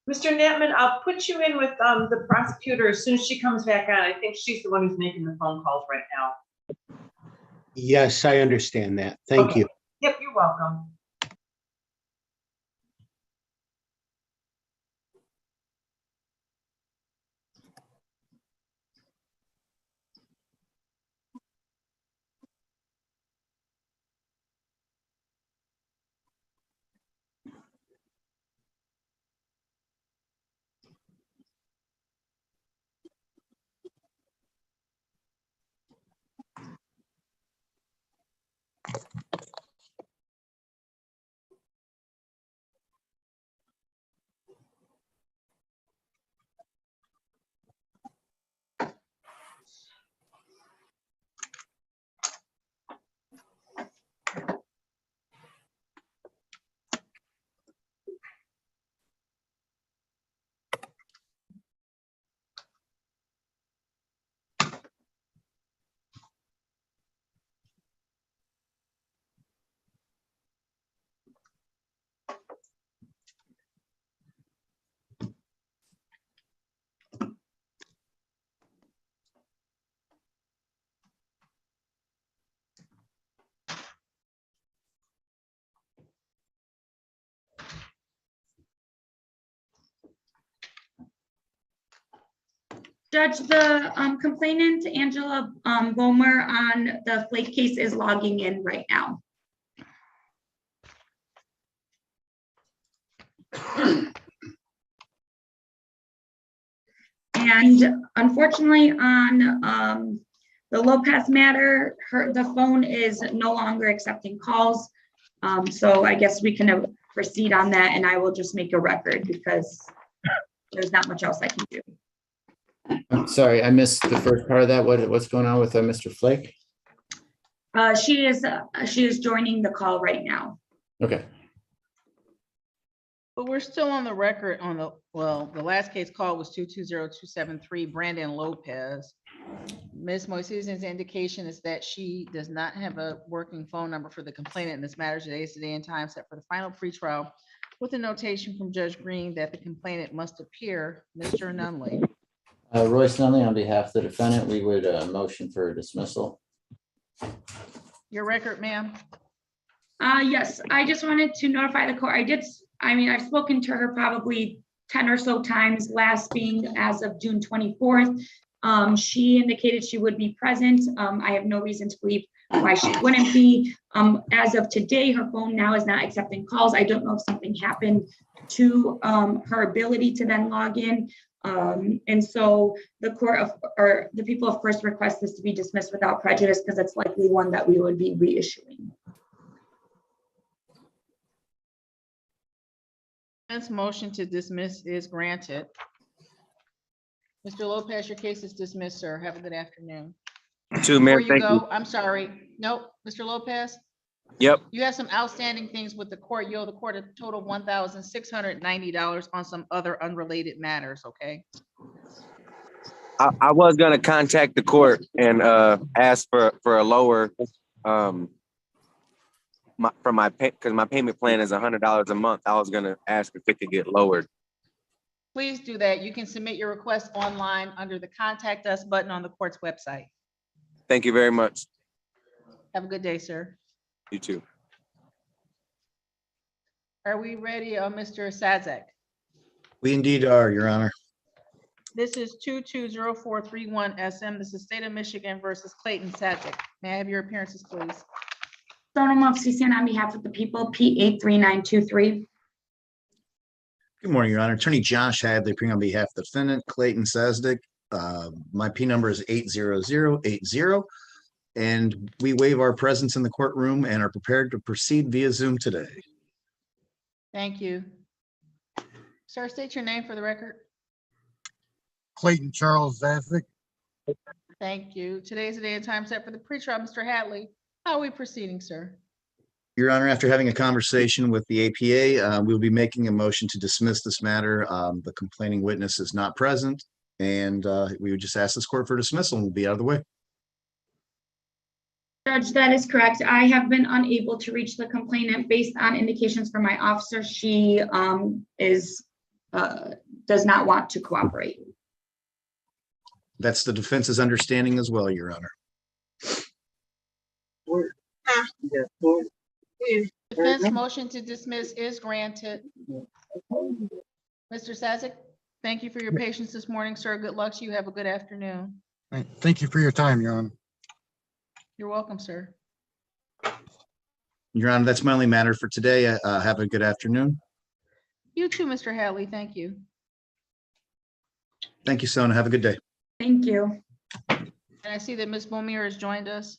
Mr. Natman, I'll put you in with the prosecutor as soon as she comes back on. I think she's the one who's making the phone calls right now. Yes, I understand that. Thank Okay. you. Yep, you're welcome. Judge, the complainant, Angela Bomer on the Flake case is logging in right now. And unfortunately on the Lopez matter, the phone is no longer accepting calls. So I guess we can proceed on that and I will just make a record because there's not much else I can do. I'm sorry, I missed the first part of that. What's going on with Mr. Flake? She is joining the call right now. Okay. But we're still on the record on the, well, the last case called was 220273 Brandon Lopez. Ms. Moise's indication is that she does not have a working phone number for the complainant in this matter. Today is the day and time set for the final pretrial with a notation from Judge Green that the complainant must appear. Mr. Nunley. Royce Nunley, on behalf of the defendant, we would motion for dismissal. Your record, ma'am. Yes, I just wanted to notify the court. I've spoken to her probably 10 or so times, last being as of June 24th. She indicated she would be present. I have no reason to believe why she wouldn't be. As of today, her phone now is not accepting calls. I don't know if something happened to her ability to then log in. And so the the people of course request this to be dismissed without prejudice because it's likely one that we would be reissuing. This motion to dismiss is granted. Mr. Lopez, your case is dismissed, sir. Have a good afternoon. Mayor, Before you thank you. go, I'm sorry. Nope, Mr. Lopez, Yep. you have some outstanding things with the court. You owe the court a total of $1,690 on some other unrelated matters, okay? I was gonna contact the court and ask for a lower because my payment plan is $100 a month. I was gonna ask if it could get lowered. Please do that. You can submit your request online under the Contact Us button on the court's website. Thank you very much. Have a good day, sir. You too. Are we ready, Mr. Sazak? We indeed are, Your Honor. This is 220431 SM. This is State of Michigan versus Clayton Sazak. May I have your appearances, please? Sonam Movsisian on behalf of the people, P83923. Good morning, Your Honor. Attorney Josh Hadley, appearing on behalf of the defendant, Clayton Sazdick. My P number is 80080, and we waive our presence in the courtroom and are prepared to proceed via Zoom today. Thank you. Sir, state your name for the record. Clayton Charles Zasdick. Thank you. Today's the day and time set for the pretrial. Mr. Hadley, how are we proceeding, sir? Your Honor, after having a conversation with the APA, we'll be making a motion to dismiss this matter. The complaining witness is not present, and we would just ask this court for dismissal and we'll be out of the way. Judge, that is correct. I have been unable to reach the complainant based on indications from my officer. She does not want to cooperate. That's the defense's understanding as well, Your Honor. Defense motion to dismiss is granted. Mr. Sazak, thank you for your patience this morning, sir. Good luck to you. Have a good afternoon. Thank you for your time, Your Honor. You're welcome, sir. Your Honor, that's my only matter for today. Have a good afternoon. You too, Mr. Hadley. Thank you. Thank you, Sona. Have a good day. Thank you. And I see that Ms. Bomir has joined us.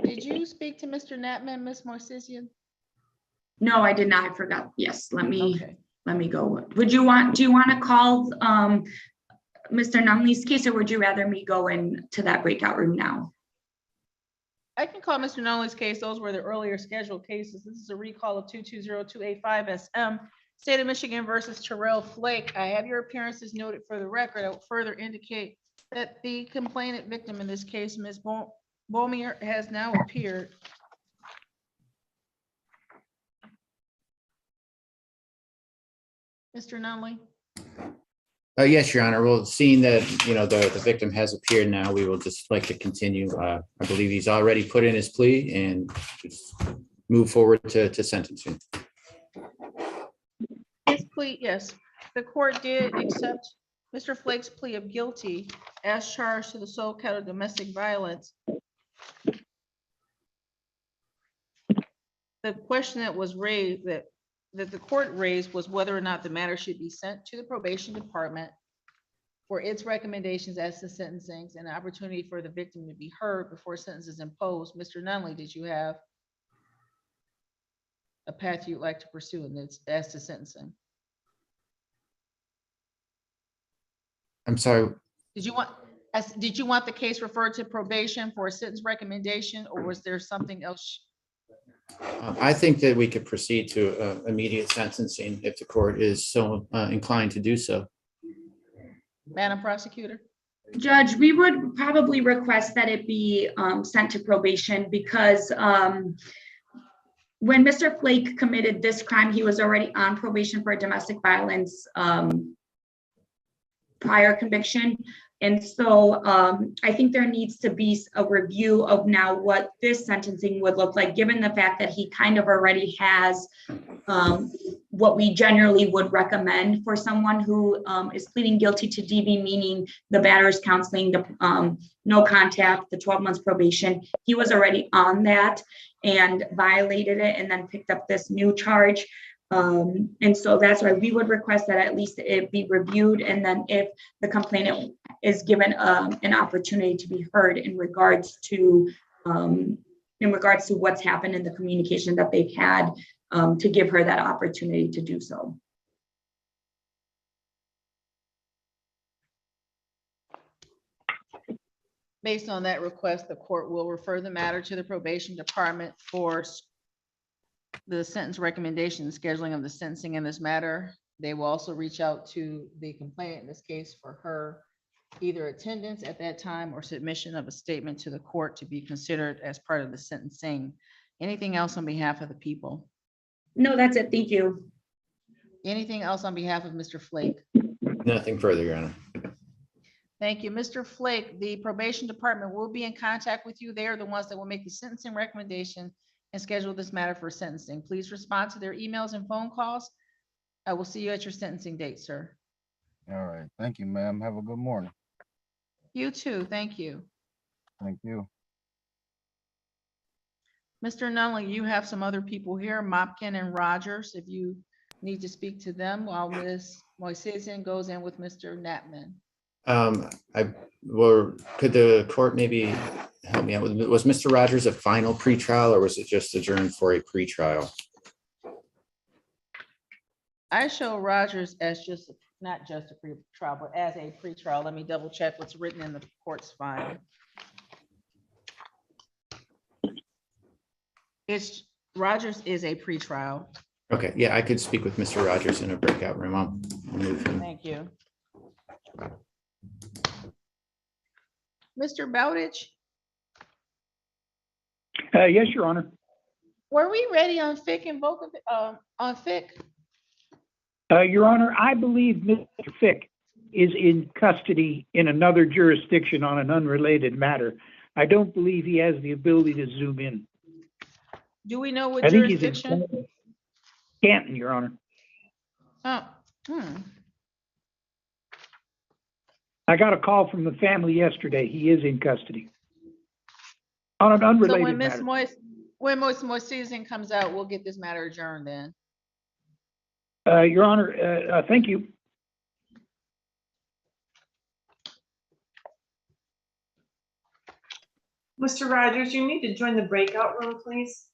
Did you speak to Mr. Natman, Ms. Morsisian? No, I did not. I forgot. Yes, let me go. Do you want to call Mr. Nunley's case, or would you rather me go into that breakout room now? I can call Mr. Nunley's case. Those were the earlier scheduled cases. This is a recall of 220285 SM, State of Michigan versus Terrell Flake. I have your appearances noted for the record. I will further indicate that the complainant victim in this case, Ms. Bomir, has now appeared. Mr. Nunley. Yes, Your Honor. Well, seeing that, the victim has appeared now, we will just like to continue. I believe he's already put in his plea and just move forward to sentencing. His plea, yes. The court did accept Mr. Flake's plea of guilty as charged to the sole count of domestic violence. The question that was raised, that that the court raised was whether or not the matter should be sent to the probation department for its recommendations as to sentencing and an opportunity for the victim to be heard before sentence is imposed. Mr. Nunley, did you have a path you'd like to pursue in this as to sentencing? I'm sorry. Did you want the case referred to probation for a sentence recommendation, or was there something else? I think that we could proceed to immediate sentencing if the court is so inclined to do so. Madam Prosecutor? Judge, we would probably request that it be sent to probation because when Mr. Flake committed this crime, he was already on probation for a domestic violence prior conviction. And so I think there needs to be a review of now what this sentencing would look like, given the fact that he kind of already has what we generally would recommend for someone who is pleading guilty to DV, meaning the batter's counseling, the no contact, the 12 months probation. He was already on that and violated it and then picked up this new charge. And so that's why we would request that at least it be reviewed. And then if the complainant is given an opportunity to be heard in regards to what's happened in the communication that they've had, to give her that opportunity to do so. Based on that request, the court will refer the matter to the probation department for the sentence recommendation and scheduling of the sentencing in this matter. They will also reach out to the complainant in this case for her either attendance at that time or submission of a statement to the court to be considered as part of the sentencing. Anything else on behalf of the people? No, that's it. Thank you. Anything else on behalf of Mr. Flake? Nothing further, Your Honor. Thank you. Mr. Flake, the probation department will be in contact with you. They are the ones that will make the sentencing recommendation and schedule this matter for sentencing. Please respond to their emails and phone calls. I will see you at your sentencing date, sir. All right. Thank you, ma'am. Have a good morning. You too. Thank you. Thank you. Mr. Nunley, you have some other people here, Mopkin and Rogers, if you need to speak to them while Ms. Moisezian goes in with Mr. Knappman. Could the court maybe help me out with, was Mr. Rogers a final pretrial or was it just adjourned for a pretrial? I show Rogers as just, not just a pretrial, but as a pretrial. Let me double check what's written in the court's file. Rogers is a pretrial. Okay, yeah, I could speak with Mr. Rogers in a breakout room. I'll move him. Thank you. Mr. Bowditch, Yes, Your Honor. were we ready on Fick and Voc, on Fick? Your Honor, I believe Mr. Fick is in custody in another jurisdiction on an unrelated matter. I don't believe he has the ability to zoom in. Do we know what I think he's jurisdiction? in Canton, Your Honor. Oh, I got a call from the family yesterday. He is in custody on an So unrelated when Ms. matter. When Ms. Moisezian comes out, we'll get this matter adjourned then. Your Honor, thank you. Mr. Rogers, you need to join the breakout room, please.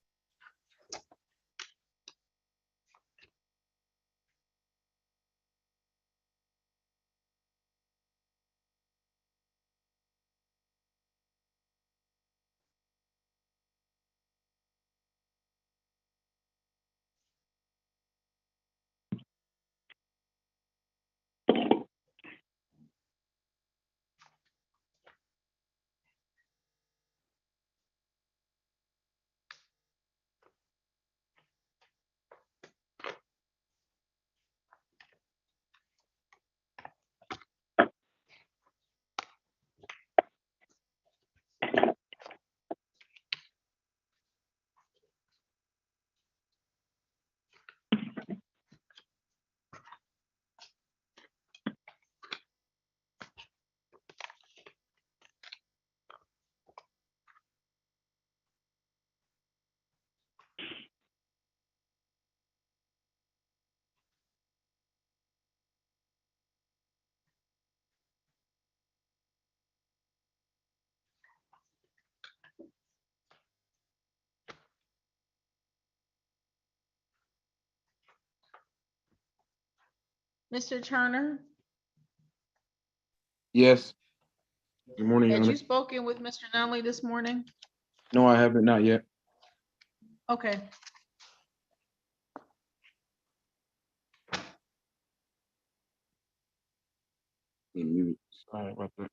Mr. Turner, Yes. Good morning, Your had you Honor. spoken with Mr. Nunley this morning? No, I haven't, not yet. Okay. Sorry about that.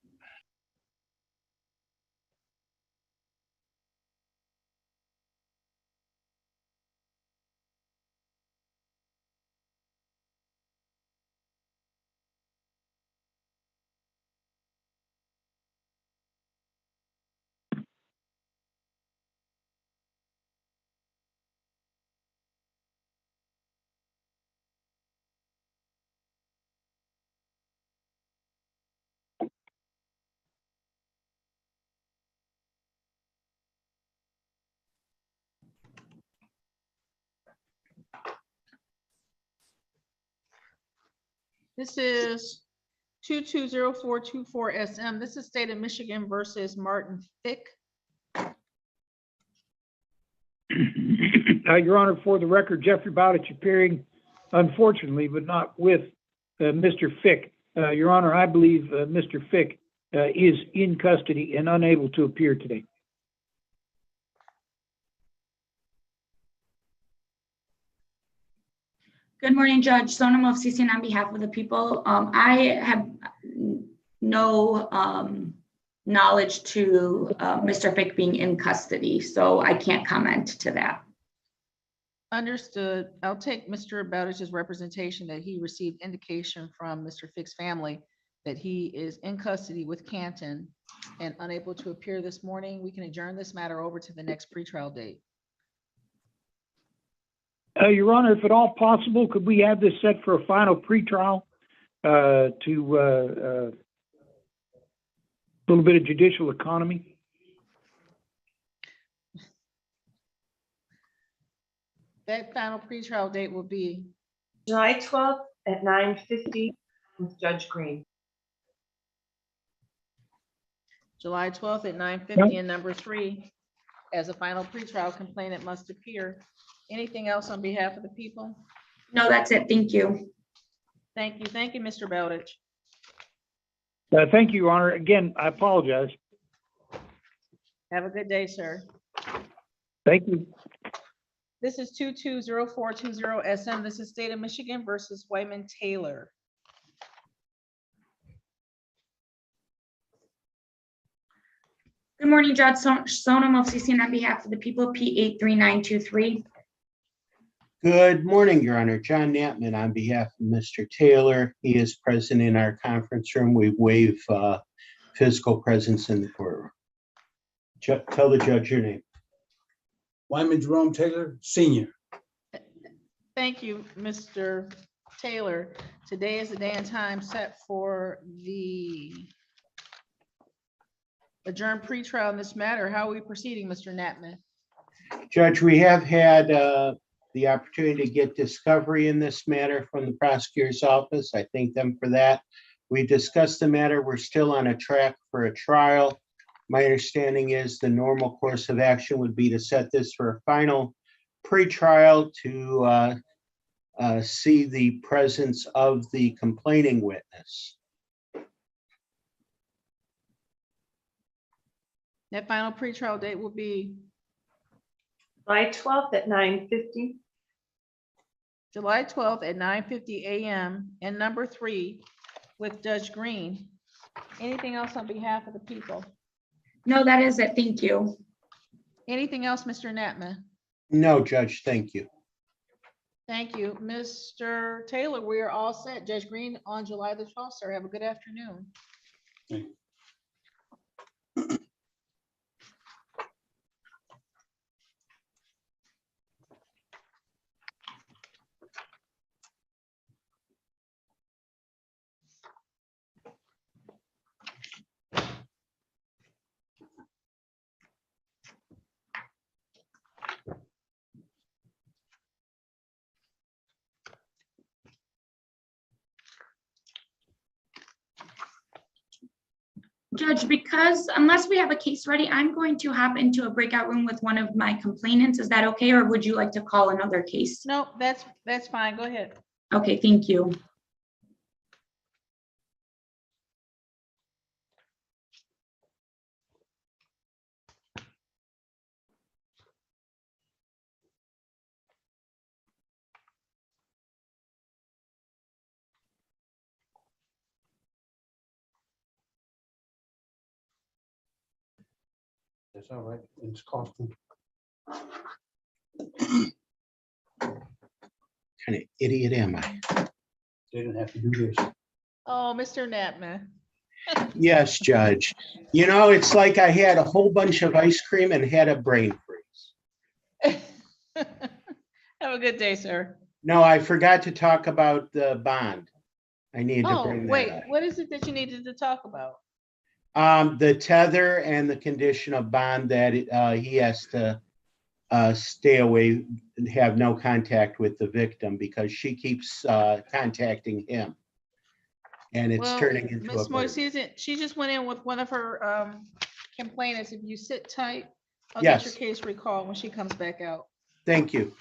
This is 220424 SM. This is State of Michigan versus Martin Fick. Your Honor, for the record, Jeffrey Bowditch appearing, unfortunately, but not with Mr. Fick. Your Honor, I believe Mr. Fick is in custody and unable to appear today. Good morning, Judge Sonam Movsisian on behalf of the people. I have no knowledge to Mr. Fick being in custody, so I can't comment to that. Understood. I'll take Mr. Bowditch's representation that he received indication from Mr. Fick's family that he is in custody with Canton and unable to appear this morning. We can adjourn this matter over to the next pretrial date. Your Honor, if at all possible, could we have this set for a final pretrial to a little bit of judicial economy? That final pretrial date will be July 12th at 9:50 with Judge Green. July 12th at 9:50 and number 3. As a final pretrial complainant must appear. Anything else on behalf of the people? No, that's it. Thank you. Thank you. Thank you, Mr. Bowditch. Thank you, Your Honor. Again, I apologize. Have a good day, sir. Thank you. This is 220420 SM. This is State of Michigan versus Wyman Taylor. Good morning, Judge Sonam Movsisian on behalf of the people, P83923. Good morning, Your Honor. John Natman on behalf of Mr. Taylor. He is present in our conference room. We waive physical presence in the courtroom. Tell the judge your name. Wyman Jerome Taylor, Senior. Thank you, Mr. Taylor. Today is the day and time set for the adjourned pretrial in this matter. How are we proceeding, Mr. Natman? Judge, we have had the opportunity to get discovery in this matter from the prosecutor's office. I thank them for that. We discussed the matter. We're still on a track for a trial. My understanding is the normal course of action would be to set this for a final pretrial to see the presence of the complaining witness. That final pretrial date will be July 12th at 9:50. July 12th at 9:50 a.m. and number 3 with Judge Green. Anything else on behalf of the people? No, that is it. Thank you. Anything else, Mr. Natman? No, Judge, thank you. Thank you. Mr. Taylor, we are all set. Judge Green on July the 12th, sir. Have a good afternoon. Judge, because unless we have a case ready, I'm going to hop into a breakout room with one of my complainants. Is that okay? Or would you like to call another case? No, that's fine. Go ahead. Okay, thank you. That's all right. It's costing. Kind of idiot am I? They didn't have to do this. Oh, Mr. Natman. Yes, Judge. You know, it's like I had a whole bunch of ice cream and had a brain freeze. Have a good day, sir. No, I forgot to talk about the bond. I need to Oh, bring wait, that what is it that you needed to talk about? up. The tether and the condition of bond that he has to stay away and have no contact with the victim because she keeps contacting him. And it's Well, turning into a Ms. burden. Moises, she just went in with one of her complainants. If you sit tight, I'll get your Yes. case recalled when she comes back out. Thank you.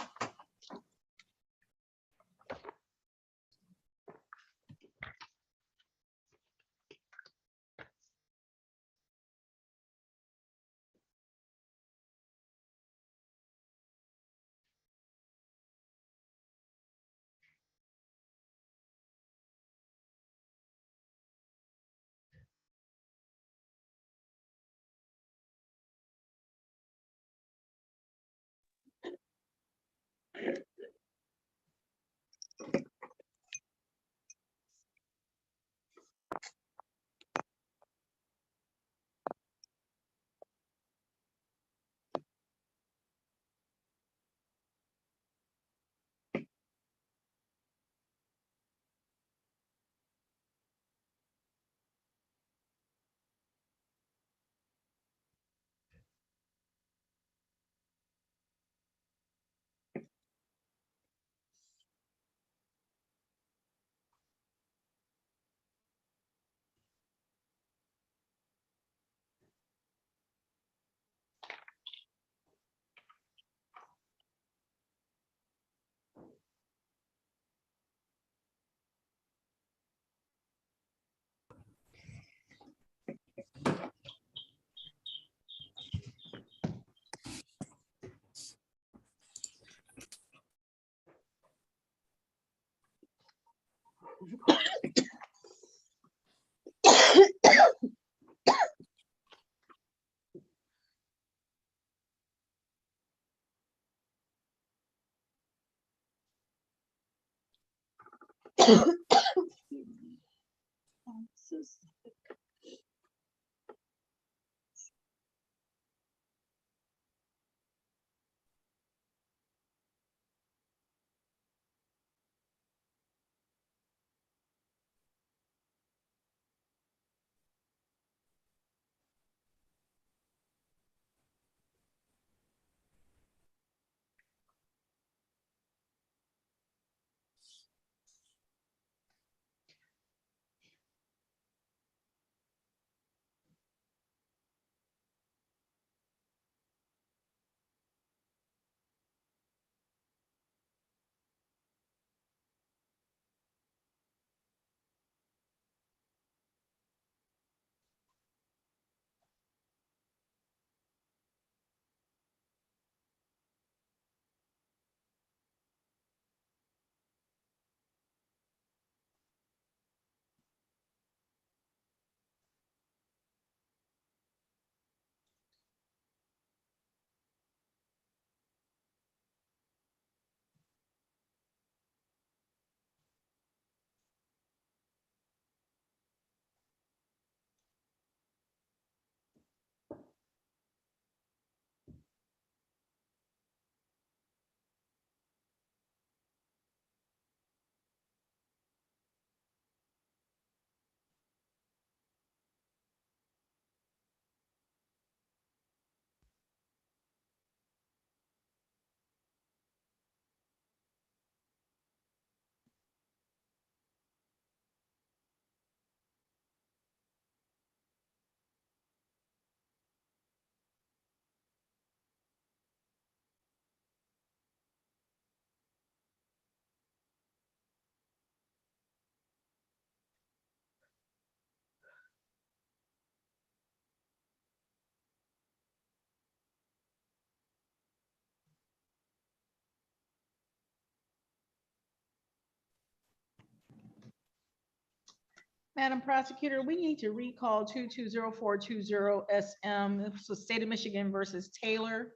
Madam Prosecutor, we need to recall 220420 SM. This was State of Michigan versus Taylor.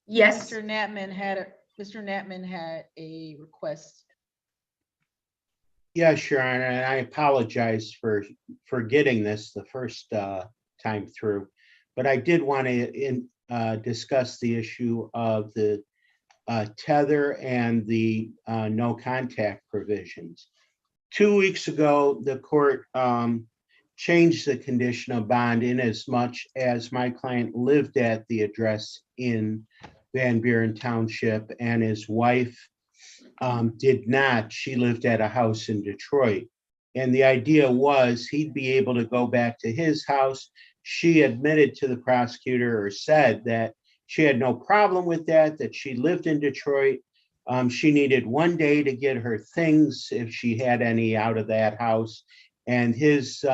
Yes. Mr. Natman had a request. Yes, Your Honor, and I apologize for forgetting this the first time through. But I did want to discuss the issue of the tether and the no contact provisions. 2 weeks ago, the court changed the condition of bond in as much as my client lived at the address in Van Buren Township and his wife did not. She lived at a house in Detroit. And the idea was he'd be able to go back to his house. She admitted to the prosecutor or said that she had no problem with that she lived in Detroit. She needed 1 day to get her things if she had any out of that house. And his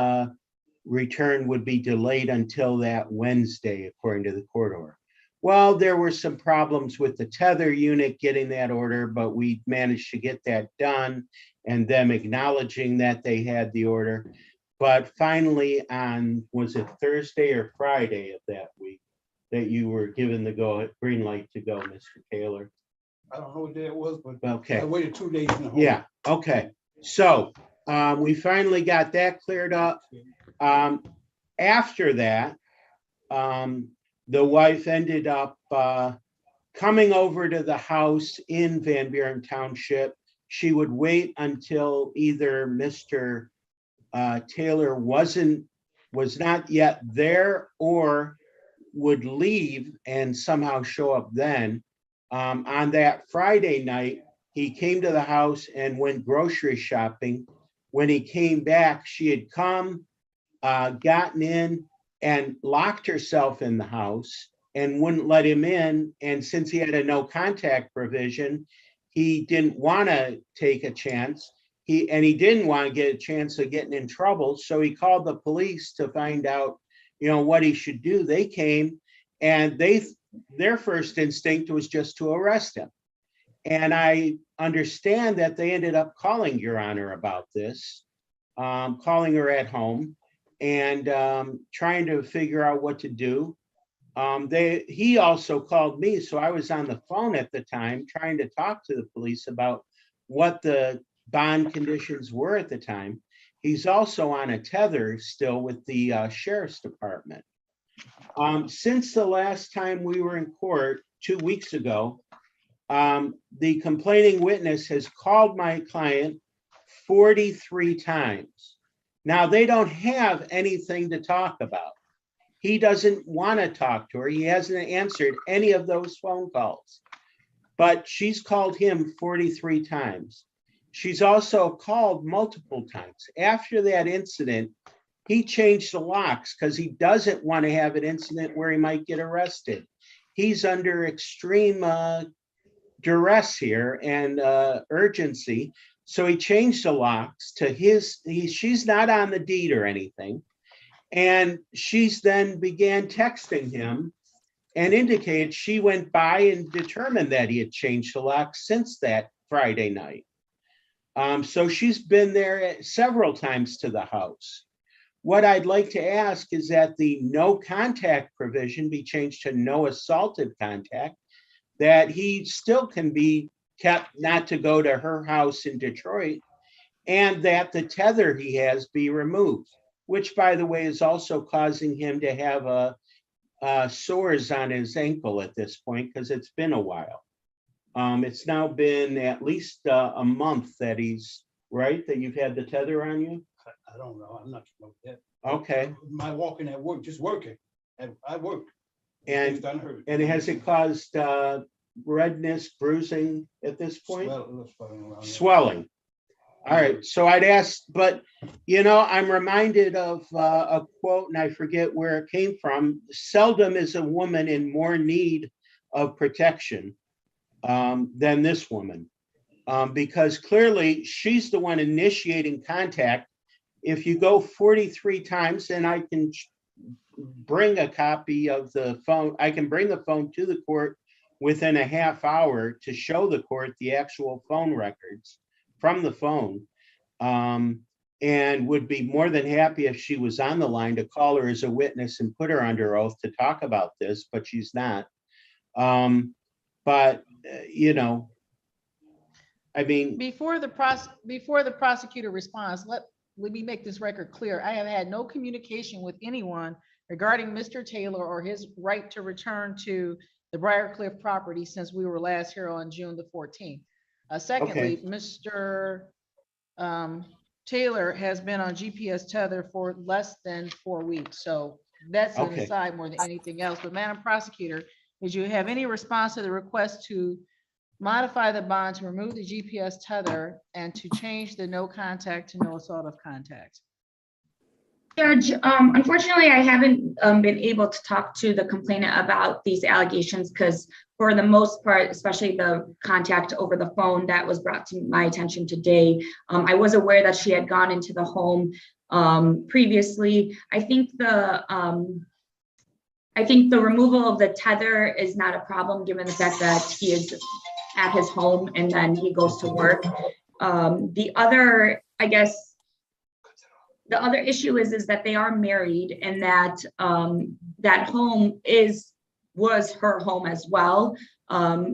return would be delayed until that Wednesday, according to the court order. Well, there were some problems with the tether unit getting that order, but we managed to get that done and them acknowledging that they had the order. But finally on, was it Thursday or Friday of that week that you were given the green light to go, Mr. Taylor? I don't know what day it was, but Okay. I waited 2 days in the home. Yeah, okay. So we finally got that cleared up. After that, the wife ended up coming over to the house in Van Buren Township. She would wait until either Mr. Taylor was not yet there or would leave and somehow show up then. On that Friday night, he came to the house and went grocery shopping. When he came back, she had come, gotten in and locked herself in the house and wouldn't let him in. And since he had a no contact provision, he didn't want to take a chance. He didn't want to get a chance of getting in trouble. So he called the police to find out, what he should do. They came and their first instinct was just to arrest him. And I understand that they ended up calling Your Honor about this, calling her at home and trying to figure out what to do. He also called me, so I was on the phone at the time trying to talk to the police about what the bond conditions were at the time. He's also on a tether still with the sheriff's department. Since the last time we were in court 2 weeks ago, the complaining witness has called my client 43 times. Now, they don't have anything to talk about. He doesn't want to talk to her. He hasn't answered any of those phone calls, but she's called him 43 times. She's also called multiple times. After that incident, he changed the locks because he doesn't want to have an incident where he might get arrested. He's under extreme duress here and urgency. So he changed the locks to she's not on the deed or anything. And she's then began texting him and indicated she went by and determined that he had changed the locks since that Friday night. So she's been there several times to the house. What I'd like to ask is that the no contact provision be changed to no assaulted contact, that he still can be kept not to go to her house in Detroit, and that the tether he has be removed, which, by the way, is also causing him to have sores on his ankle at this point because it's been a while. It's now been at least a month that that you've had the tether on you? I don't know. I'm not sure that. Okay. My walking at work, just working. I work. And has it caused redness, bruising at this point? Swelling. All right. So I'd ask, but I'm reminded of a quote, and I forget where it came from. Seldom is a woman in more need of protection than this woman, because clearly she's the one initiating contact. If you go 43 times, then I can bring a copy of the phone. I can bring the phone to the court within a half hour to show the court the actual phone records from the phone. And would be more than happy if she was on the line to call her as a witness and put her under oath to talk about this, but she's not. You know, I mean, Before the prosecutor responds, let me make this record clear. I have had no communication with anyone regarding Mr. Taylor or his right to return to the Briarcliff property since we were last here on June the 14th. Secondly, Mr. Taylor has been on GPS tether for less than 4 weeks. So that's an aside more than anything else. But Madam Prosecutor, did you have any response to the request to modify the bond to remove the GPS tether and to change the no contact to no assault of contact? Judge, unfortunately, I haven't been able to talk to the complainant about these allegations because for the most part, especially the contact over the phone that was brought to my attention today, I was aware that she had gone into the home previously. I think the removal of the tether is not a problem given the fact that he is at his home and then he goes to work. The other issue is that they are married and that that home was her home as well.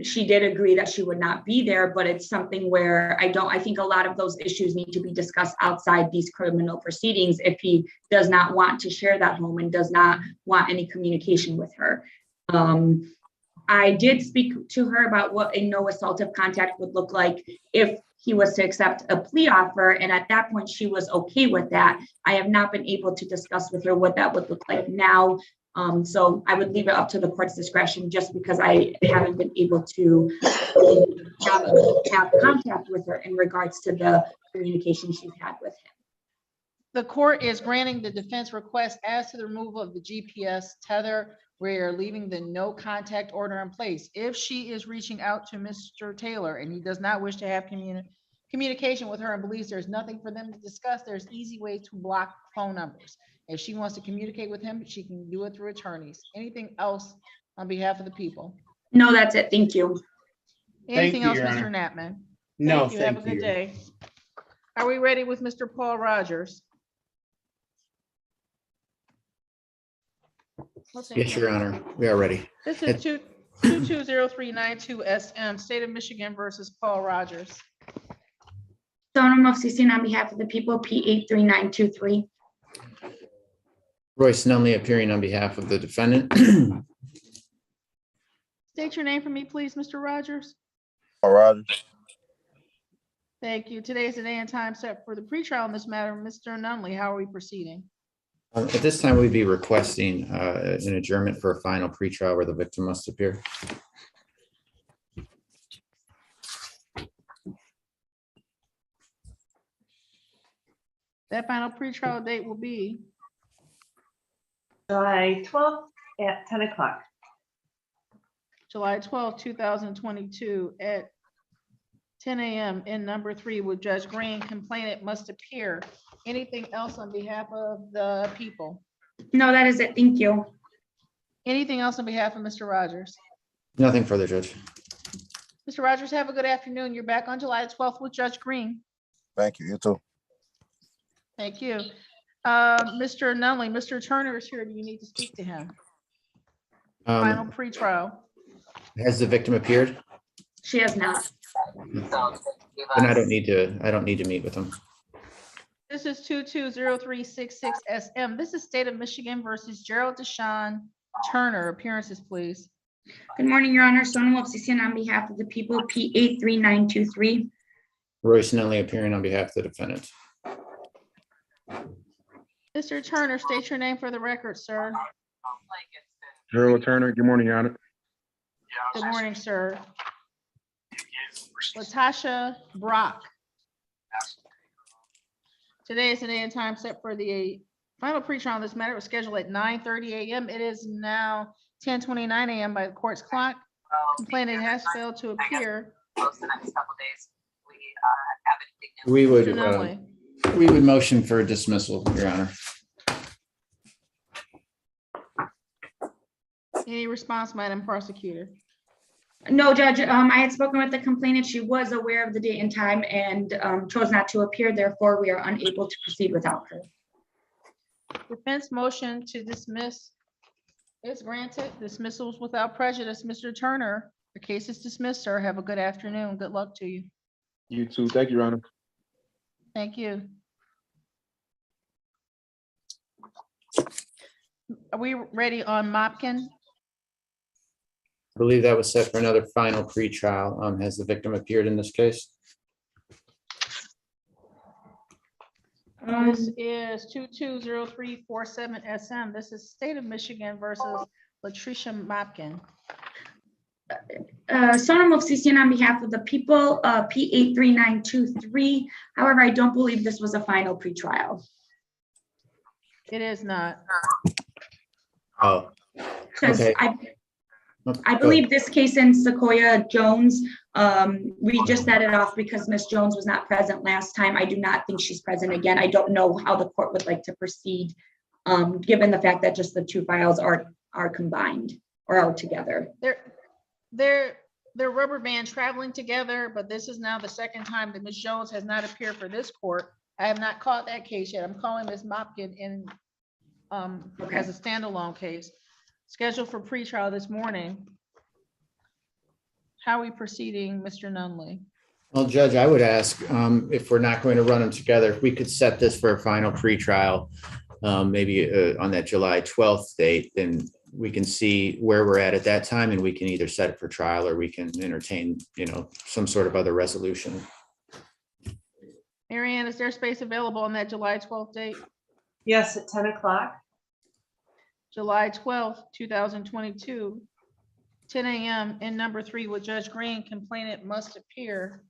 She did agree that she would not be there, but it's something where I think a lot of those issues need to be discussed outside these criminal proceedings if he does not want to share that home and does not want any communication with her. I did speak to her about what a no assaultive contact would look like if he was to accept a plea offer. And at that point, she was okay with that. I have not been able to discuss with her what that would look like now. So I would leave it up to the court's discretion just because I haven't been able to have contact with her in regards to the communication she's had with him. The court is granting the defense request as to the removal of the GPS tether. We're leaving the no contact order in place. If she is reaching out to Mr. Taylor and he does not wish to have communication with her and believes there's nothing for them to discuss, there's easy way to block phone numbers. If she wants to communicate with him, she can do it through attorneys. Anything else on behalf of the people? No, that's it. Thank you. Anything else, Mr. Knappman? No, Thank you. Have a good day. Are we ready with Mr. Paul Rogers? Yes, Your Honor, we are ready. This is 220392 SM, State of Michigan versus Paul Rogers. Sonam Movsisian on behalf of the people, P83923. Royce Nunley appearing on behalf of the defendant. State your name for me, please, Mr. Rogers. Paul Rogers. Thank you. Today is the day and time set for the pretrial in this matter. Mr. Nunley, how are we proceeding? At this time, we'd be requesting an adjournment for a final pretrial where the victim must appear. That final pretrial date will be July 12th at 10 o'clock. July 12, 2022 at 10 a.m. in number 3 with Judge Green. Complainant must appear. Anything else on behalf of the people? No, that is it. Thank you. Anything else on behalf of Mr. Rogers? Nothing further, Judge. Mr. Rogers, have a good afternoon. You're back on July 12th with Judge Green. Thank you. You too. Thank you. Mr. Nunley, Mr. Turner is here. Do you need to speak to him? Final pretrial. Has the victim appeared? She has not. Then I don't need to meet with him. This is 220366 SM. This is State of Michigan versus Gerald Deshawn Turner. Appearances, please. Good morning, Your Honor. Sonam Movsisian on behalf of the people, P83923. Royce Nunley appearing on behalf of the defendant. Mr. Turner, state your name for the record, sir. Gerald Turner, good morning, Your Honor. Good morning, sir. Latasha Brock. Today is the day and time set for the final pretrial on this matter. It was scheduled at 9:30 a.m. It is now 10:29 a.m. by the court's clock. Complainant has failed to appear. We would motion for dismissal, Your Honor. Any response, Madam Prosecutor? No, Judge, I had spoken with the complainant. She was aware of the date and time and chose not to appear. Therefore, we are unable to proceed without her. Defense motion to dismiss is granted. Dismissals without prejudice. Mr. Turner, the case is dismissed, sir. Have a good afternoon. Good luck to you. You too. Thank you, Your Honor. Thank you. Are we ready on Mopkin? I believe that was set for another final pretrial. Has the victim appeared in this case? This is 220347 SM. This is State of Michigan versus Latricia Mopkin. Sonam of CCN on behalf of the people, P83923. However, I don't believe this was a final pretrial. It is not. Oh, Because okay. I believe this case in Sequoia Jones, we just set it off because Ms. Jones was not present last time. I do not think she's present again. I don't know how the court would like to proceed, given the fact that just the two files are combined or are together. They're rubber band traveling together, but this is now the second time that Ms. Jones has not appeared for this court. I have not caught that case yet. I'm calling Ms. Mopkin in as a standalone case, scheduled for pretrial this morning. How are we proceeding, Mr. Nunley? Well, Judge, I would ask if we're not going to run them together, if we could set this for a final pretrial, maybe on that July 12th date, then we can see where we're at that time, and we can either set it for trial or we can entertain, some sort of other resolution. Mary Ann, is there space available on that July 12th date? Yes, at 10 o'clock. July 12th, 2022, 10 a.m. in number 3 with Judge Green, complainant must appear.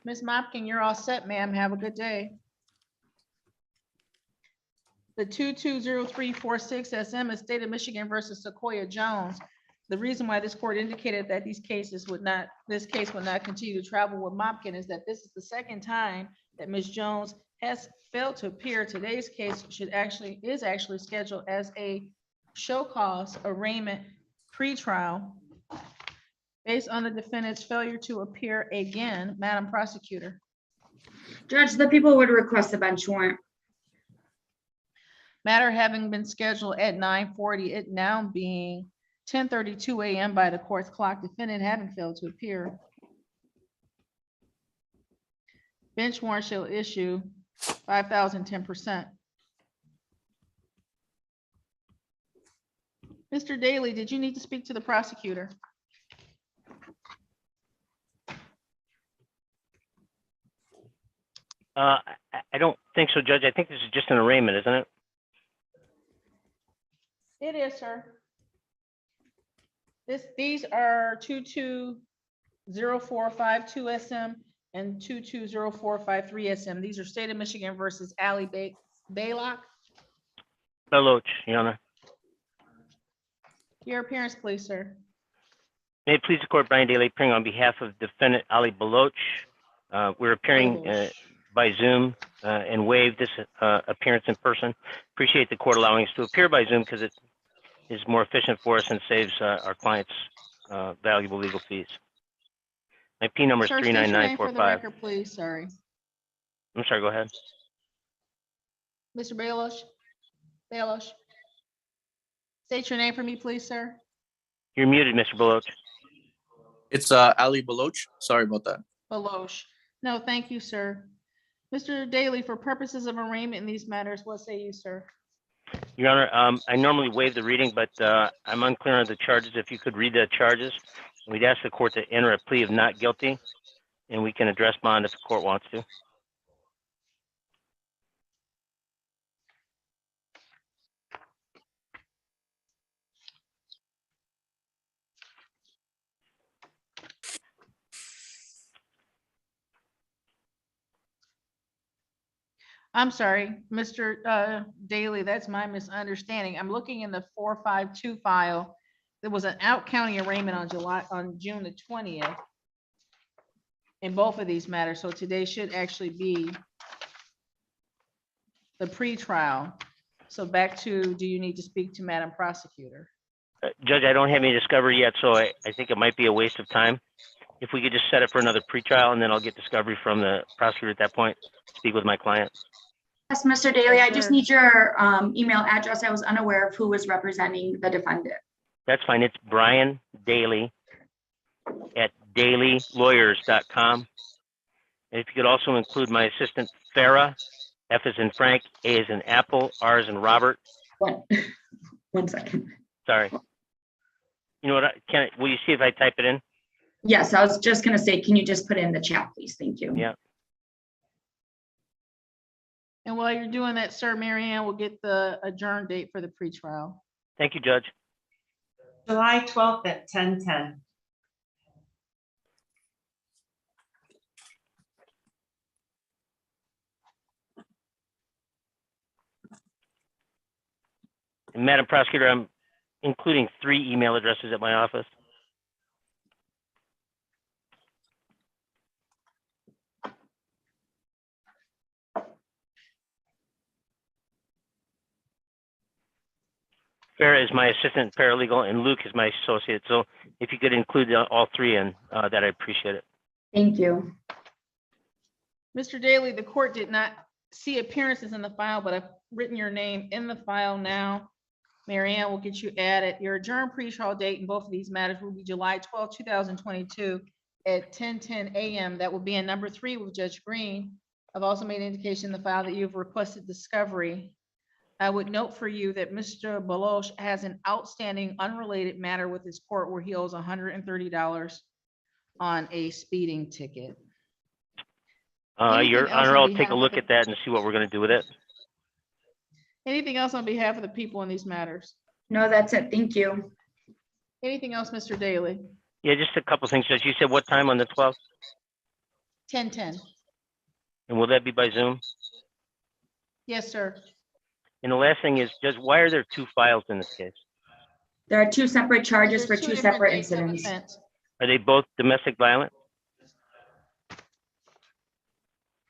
Ms. Mopkin, you're all set, ma'am. Have a good day. The 220346 SM is State of Michigan versus Sequoia Jones. The reason why this court indicated that this case would not continue to travel with Mopkin is that this is the second time that Ms. Jones has failed to appear. Today's case is actually scheduled as a show cause arraignment pretrial based on the defendant's failure to appear again. Madam Prosecutor. Judge, the people would request a bench warrant. Matter having been scheduled at 9:40, it now being 10:32 a.m. by the court's clock, defendant having failed to appear. Bench warrant shall issue 5,010%. Mr. Daly, did you need to speak to the prosecutor? I don't think so, Judge. I think this is just an arraignment, isn't it? It is, sir. These are 220452 SM and 220453 SM. These are State of Michigan versus Ali Baylock. Beloach, Your Honor. Your appearance, please, sir. May it please the court, Brian Daly appearing on behalf of defendant Ali Beloach. We're appearing by Zoom and waive this appearance in person. Appreciate the court allowing us to appear by Zoom because it is more efficient for us and saves our clients valuable legal fees. My P number is Sir, state your name for the 39945. record, please. Sorry. I'm sorry, go ahead. Mr. Baylosh. State your name for me, please, sir. You're muted, Mr. Beloach. It's Ali Beloach. Sorry about that. Belosh. No, thank you, sir. Mr. Daly, for purposes of arraignment in these matters, what say you, sir? Your Honor, I normally waive the reading, but I'm unclear on the charges. If you could read the charges, we'd ask the court to enter a plea of not guilty, and we can address bond if the court wants to. I'm sorry, Mr. Daly, that's my misunderstanding. I'm looking in the 452 file. There was an out county arraignment on June the 20th in both of these matters. So today should actually be the pretrial. So back to, do you need to speak to Madam Prosecutor? Judge, I don't have any discovery yet, so I think it might be a waste of time. If we could just set it for another pretrial, and then I'll get discovery from the prosecutor at that point, speak with my client. Yes, Mr. Daly, I just need your email address. I was unaware of who was representing the defendant. That's fine. It's Brian Daly at dailylawyers.com. And if you could also include my assistant, Farah, F as in Frank, A as in Apple, R as in Robert. One second. Sorry. You know what? Will you see if I type it in? Yes, I was just going to say, can you just put it in the chat, please? Thank you. Yeah. And while you're doing that, sir, Mary Ann will get the adjourned date for the pretrial. Thank you, Judge. July 12th at 10:10. And Madam Prosecutor, I'm including 3 email addresses at my office. Farah is my assistant paralegal and Luke is my associate. So if you could include all 3 in, that I appreciate it. Thank you. Mr. Daly, the court did not see appearances in the file, but I've written your name in the file now. Mary Ann will get you added. Your adjourned pretrial date in both of these matters will be July 12, 2022 at 10:10 a.m. That will be in number 3 with Judge Green. I've also made indication in the file that you've requested discovery. I would note for you that Mr. Baloch has an outstanding unrelated matter with his court where he owes $130 on a speeding ticket. Your Honor, I'll take a look at that and see what we're going to do with it. Anything else on behalf of the people in these matters? No, that's it. Thank you. Anything else, Mr. Daly? Yeah, just a couple things, Judge. You said what time on the 12th? 10:10. And will that be by Zoom? Yes, sir. And the last thing is, Judge, why are there 2 files in this case? There are 2 separate charges for There's 2 different separate dates of incidents. offense. Are they both domestic violence?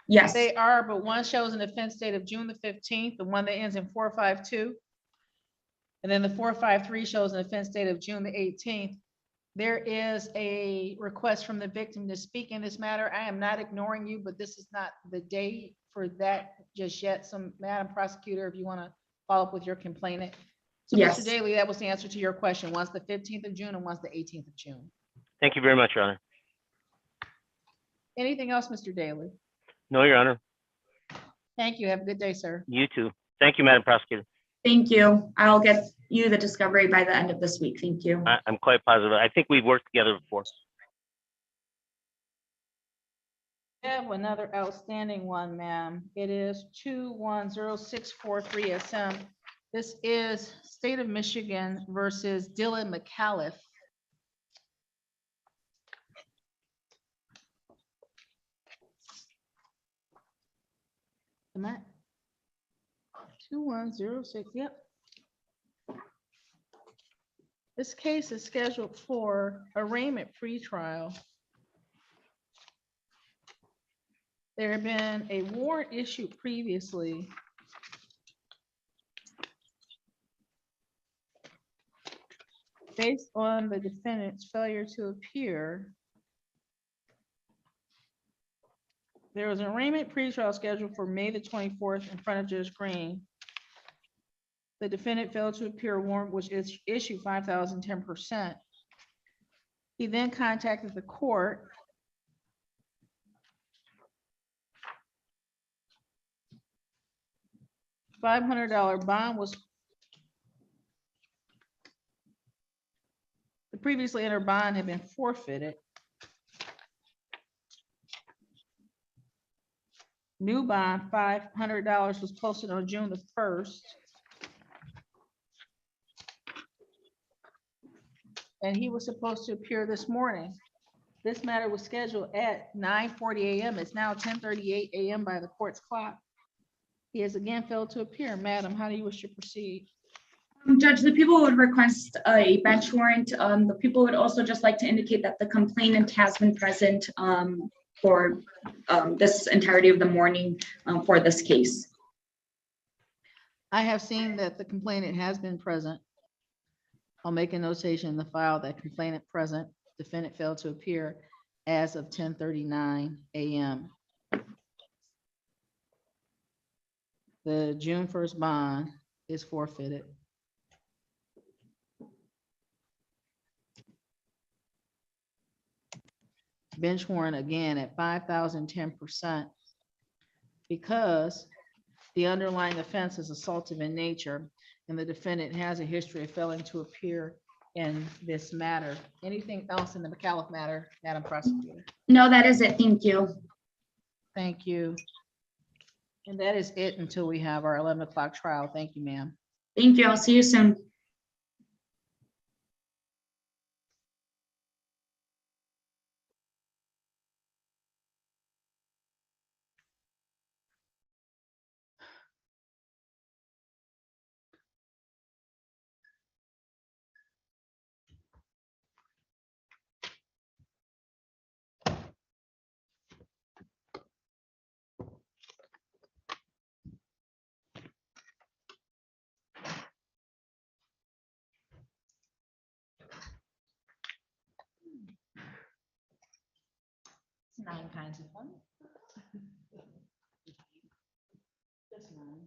Yes. They are, but one shows an offense date of June the 15th, the one that ends in 452. And then the 453 shows an offense date of June the 18th. There is a request from the victim to speak in this matter. I am not ignoring you, but this is not the day for that just yet. So, Madam Prosecutor, if you want to follow up with your complainant. So, Yes. Mr. Daly, that was the answer to your question. One's the 15th of June and one's the 18th of June. Thank you very much, Your Honor. Anything else, Mr. Daly? No, Your Honor. Thank you. Have a good day, sir. You too. Thank you, Madam Prosecutor. Thank you. I'll get you the discovery by the end of this week. Thank you. I'm quite positive. I think we've worked together before. I have another outstanding one, ma'am. It is 210643 SM. This is State of Michigan versus Dylan McAuliffe. Am I? 2106, yep. This case is scheduled for arraignment pretrial. There had been a warrant issued previously. Based on the defendant's failure to appear. There was an arraignment pretrial scheduled for May the 24th in front of Judge Green. The defendant failed to appear, warrant was issued 5,010%. He then contacted the court. $500 bond was. The previously entered bond had been forfeited. New bond, $500 was posted on June the 1st. And he was supposed to appear this morning. This matter was scheduled at 9:40 a.m. It's now 10:38 a.m. by the court's clock. He has again failed to appear. Madam, how do you wish to proceed? Judge, the people would request a bench warrant. The people would also just like to indicate that the complainant has been present for this entirety of the morning for this case. I have seen that the complainant has been present. I'll make a notation in the file that complainant present, defendant failed to appear as of 10:39 a.m. The June 1st bond is forfeited. Bench warrant again at 5,010%. Because the underlying offense is assaultive in nature and the defendant has a history of failing to appear in this matter. Anything else in the McAuliffe matter, Madam Prosecutor? No, that is it. Thank you. Thank you. And that is it until we have our 11 o'clock trial. Thank you, ma'am. Thank you. I'll see you soon. Nine kinds of fun. Just nine.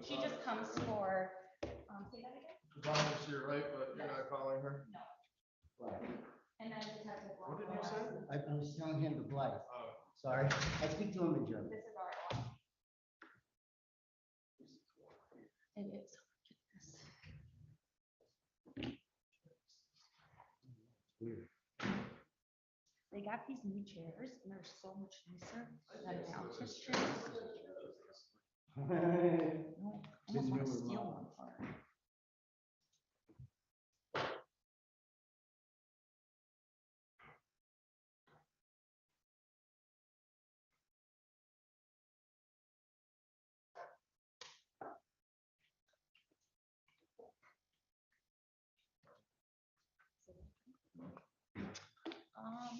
She just comes for, say that again? You're right, but you're not calling her? No. And then Detective. What did you say? I was telling him to Blythe. Oh. Sorry. I speak to him in German. This is our one. It is. They got these new chairs and they're so much nicer than my office chairs. No, I almost want to steal one for her.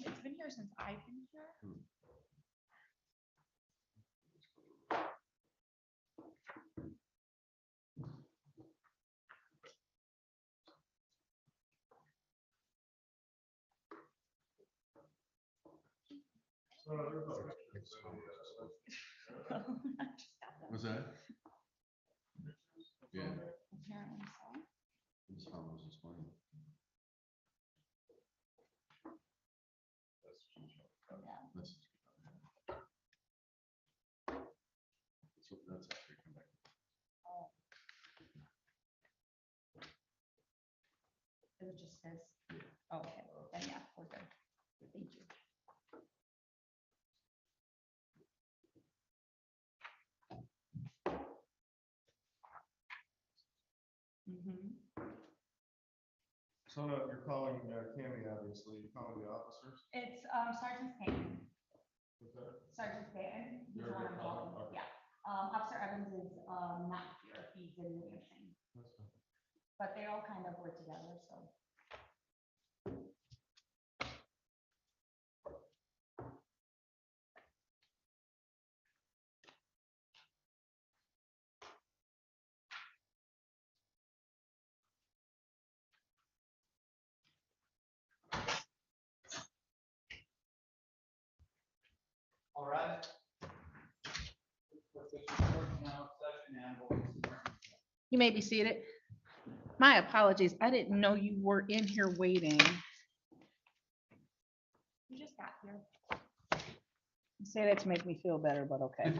It's been here since I've been here. What's that? Yeah. Apparently so. That's how I was explaining. That's actually come back. It just says, oh, okay, then yeah, we're good. Thank you. So you're calling Tammy, obviously, you're calling the officers? It's Sergeant Payton. What's that? Sergeant Payton. He's the You're one I'm calling, calling. okay. Yeah. Officer Evans is not here. He's in Lansing. That's fine. But they all kind of work together, so. All right. You may be seated. My apologies. I didn't know you were in here waiting. You just got here. You say that to make me feel better, but okay.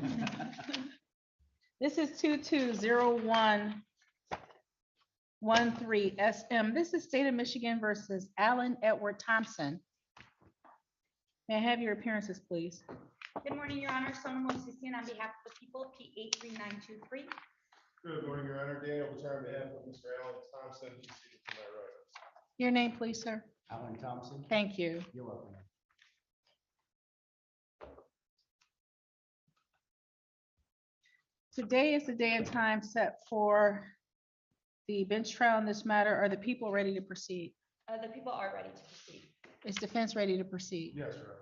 This is 220113 SM. This is State of Michigan versus Alan Edward Thompson. May I have your appearances, please? Good morning, Your Honor. Sonam Mosisian on behalf of the people, P83923. Good morning, Your Honor. Daniel Batar on behalf of Mr. Alan Thompson. He's seated to my right. Your name, please, sir. Alan Thompson. Thank you. You're welcome. Today is the day and time set for the bench trial in this matter. Are the people ready to proceed? The people are ready to proceed. Is defense ready to proceed? Yes, Your Honor.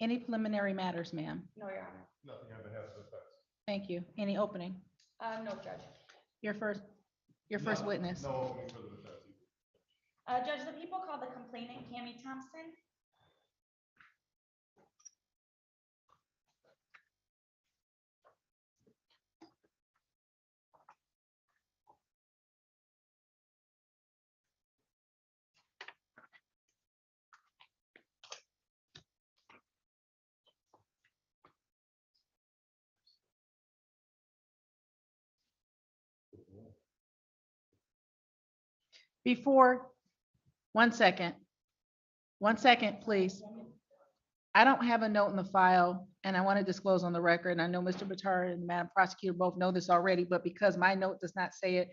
Any preliminary matters, ma'am? No, Your Honor. Nothing on behalf of the defense. Thank you. Any opening? No, Judge. Your first witness. No opening for the defense either. Judge, the people called the complainant Cammie Thompson. Before, 1 second. 1 second, please. I don't have a note in the file and I want to disclose on the record, and I know Mr. Batar and Madam Prosecutor both know this already, but because my note does not say it,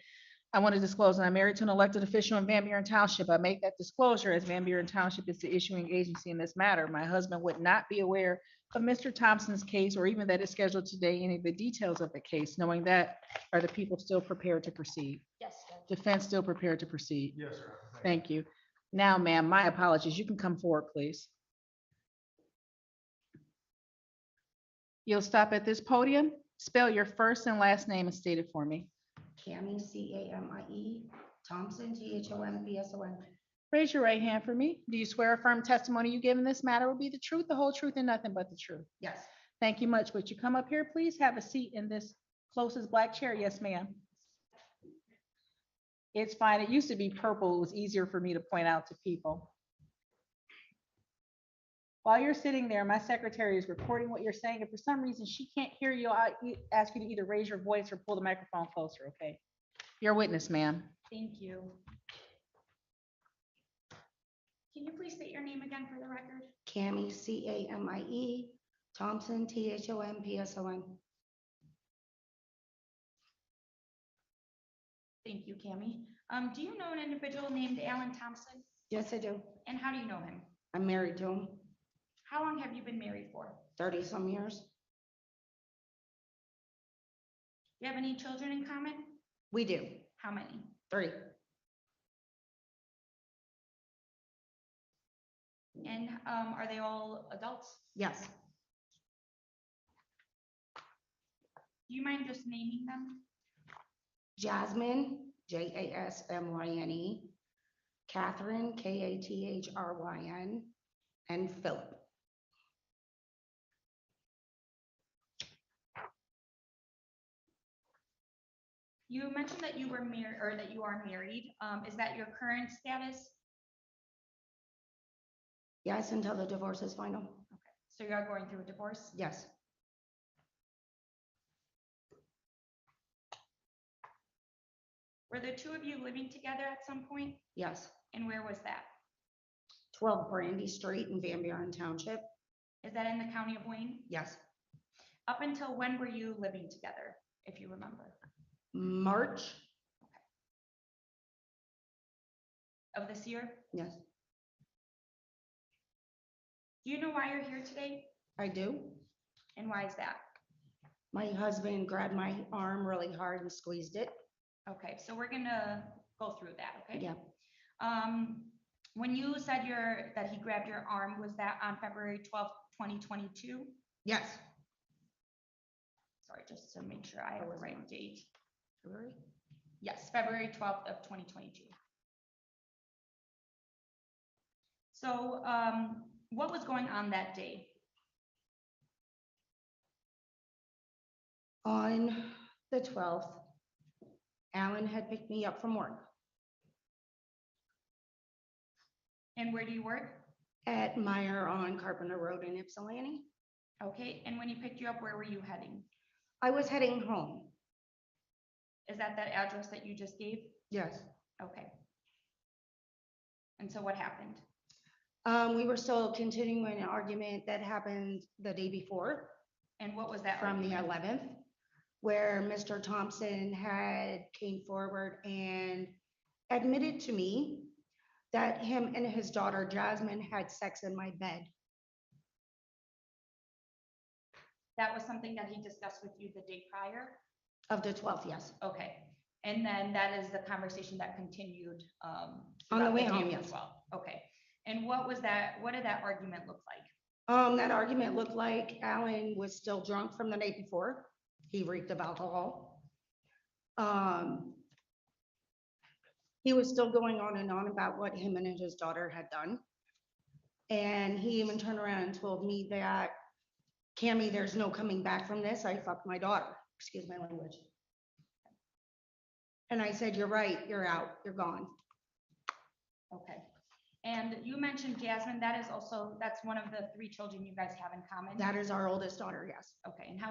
I want to disclose that I'm married to an elected official in Van Buren Township. I make that disclosure as Van Buren Township is the issuing agency in this matter. My husband would not be aware of Mr. Thompson's case or even that it's scheduled today, any of the details of the case. Knowing that, are the people still prepared to proceed? Yes, Judge. Defense still prepared to proceed? Yes, sir. Thank you. Now, ma'am, my apologies. You can come forward, please. You'll stop at this podium. Spell your first and last name and state it for me. Cammie, Camie, Thompson, Thonpson. Raise your right hand for me. Do you swear affirm testimony you give in this matter will be the truth, the whole truth, and nothing but the truth? Yes. Thank you much. Would you come up here, please? Have a seat in this Closest black chair, yes, ma'am. It's fine. It used to be purple. It was easier for me to point out to people. While you're sitting there, my secretary is recording what you're saying. If for some reason she can't hear you, I ask you to either raise your voice or pull the microphone closer, okay? You're a witness, ma'am. Thank you. Can you please state your name again for the record? Cammy, Camie, Thompson, Thompson. Thank you, Cammy. Do you know an individual named Alan Thompson? Yes, I do. And how do you know him? I'm married to him, How long have you been married for? 30-some years. Do you have any children in common? We do, How many? 3. And are they all adults? Yes. Do you mind just naming them? Jasmine, Jasmyne, Catherine, Kathryn, and Philip. You mentioned that you were married or that you are married. Is that your current status? Yes, until the divorce is final. So you are going through a divorce? Yes. Were the two of you living together at some point? Yes. And where was that? 12 Brandy Street in Van Buren Township. Is that in the county of Wayne? Yes. Up until when were you living together, if you remember? March. Of this year? Yes, Do you know why you're here today? I do. And why is that? My husband grabbed my arm really hard and squeezed it. Okay, so we're gonna go through that, okay? Yeah. When you said that he grabbed your arm, was that on February 12th, 2022? Yes. Sorry, just to make sure I have the right date. February? Yes, February 12th of 2022. So, what was going on that day? On the 12th, Alan had picked me up from work And where do you work? at Meyer on Carpenter Road in Ypsilanti. Okay, and when he picked you up, where were you heading? I was heading home. Is that address that you just gave? Yes. Okay. And so what happened? We were still continuing an argument that happened the day before And what was that? from the argument? 11th, where Mr. Thompson had came forward and admitted to me that him and his daughter Jasmine had sex in my bed. That was something that he discussed with you the day prior? Of the 12th, yes. Okay, and then that is the conversation that continued. On the throughout way day home, as yes. well. Okay, and what did that argument look like? That argument looked like Alan was still drunk from the night before. He reeked of alcohol. He was still going on and on about what him and his daughter had done. And he even turned around and told me that, Cammy, there's no coming back from this. I fucked my daughter. Excuse my language. And I said, you're right, you're out, you're gone. Okay, and you mentioned Jasmine, that's one of the 3 children you guys have in common? That is our oldest daughter, yes. Okay, and how old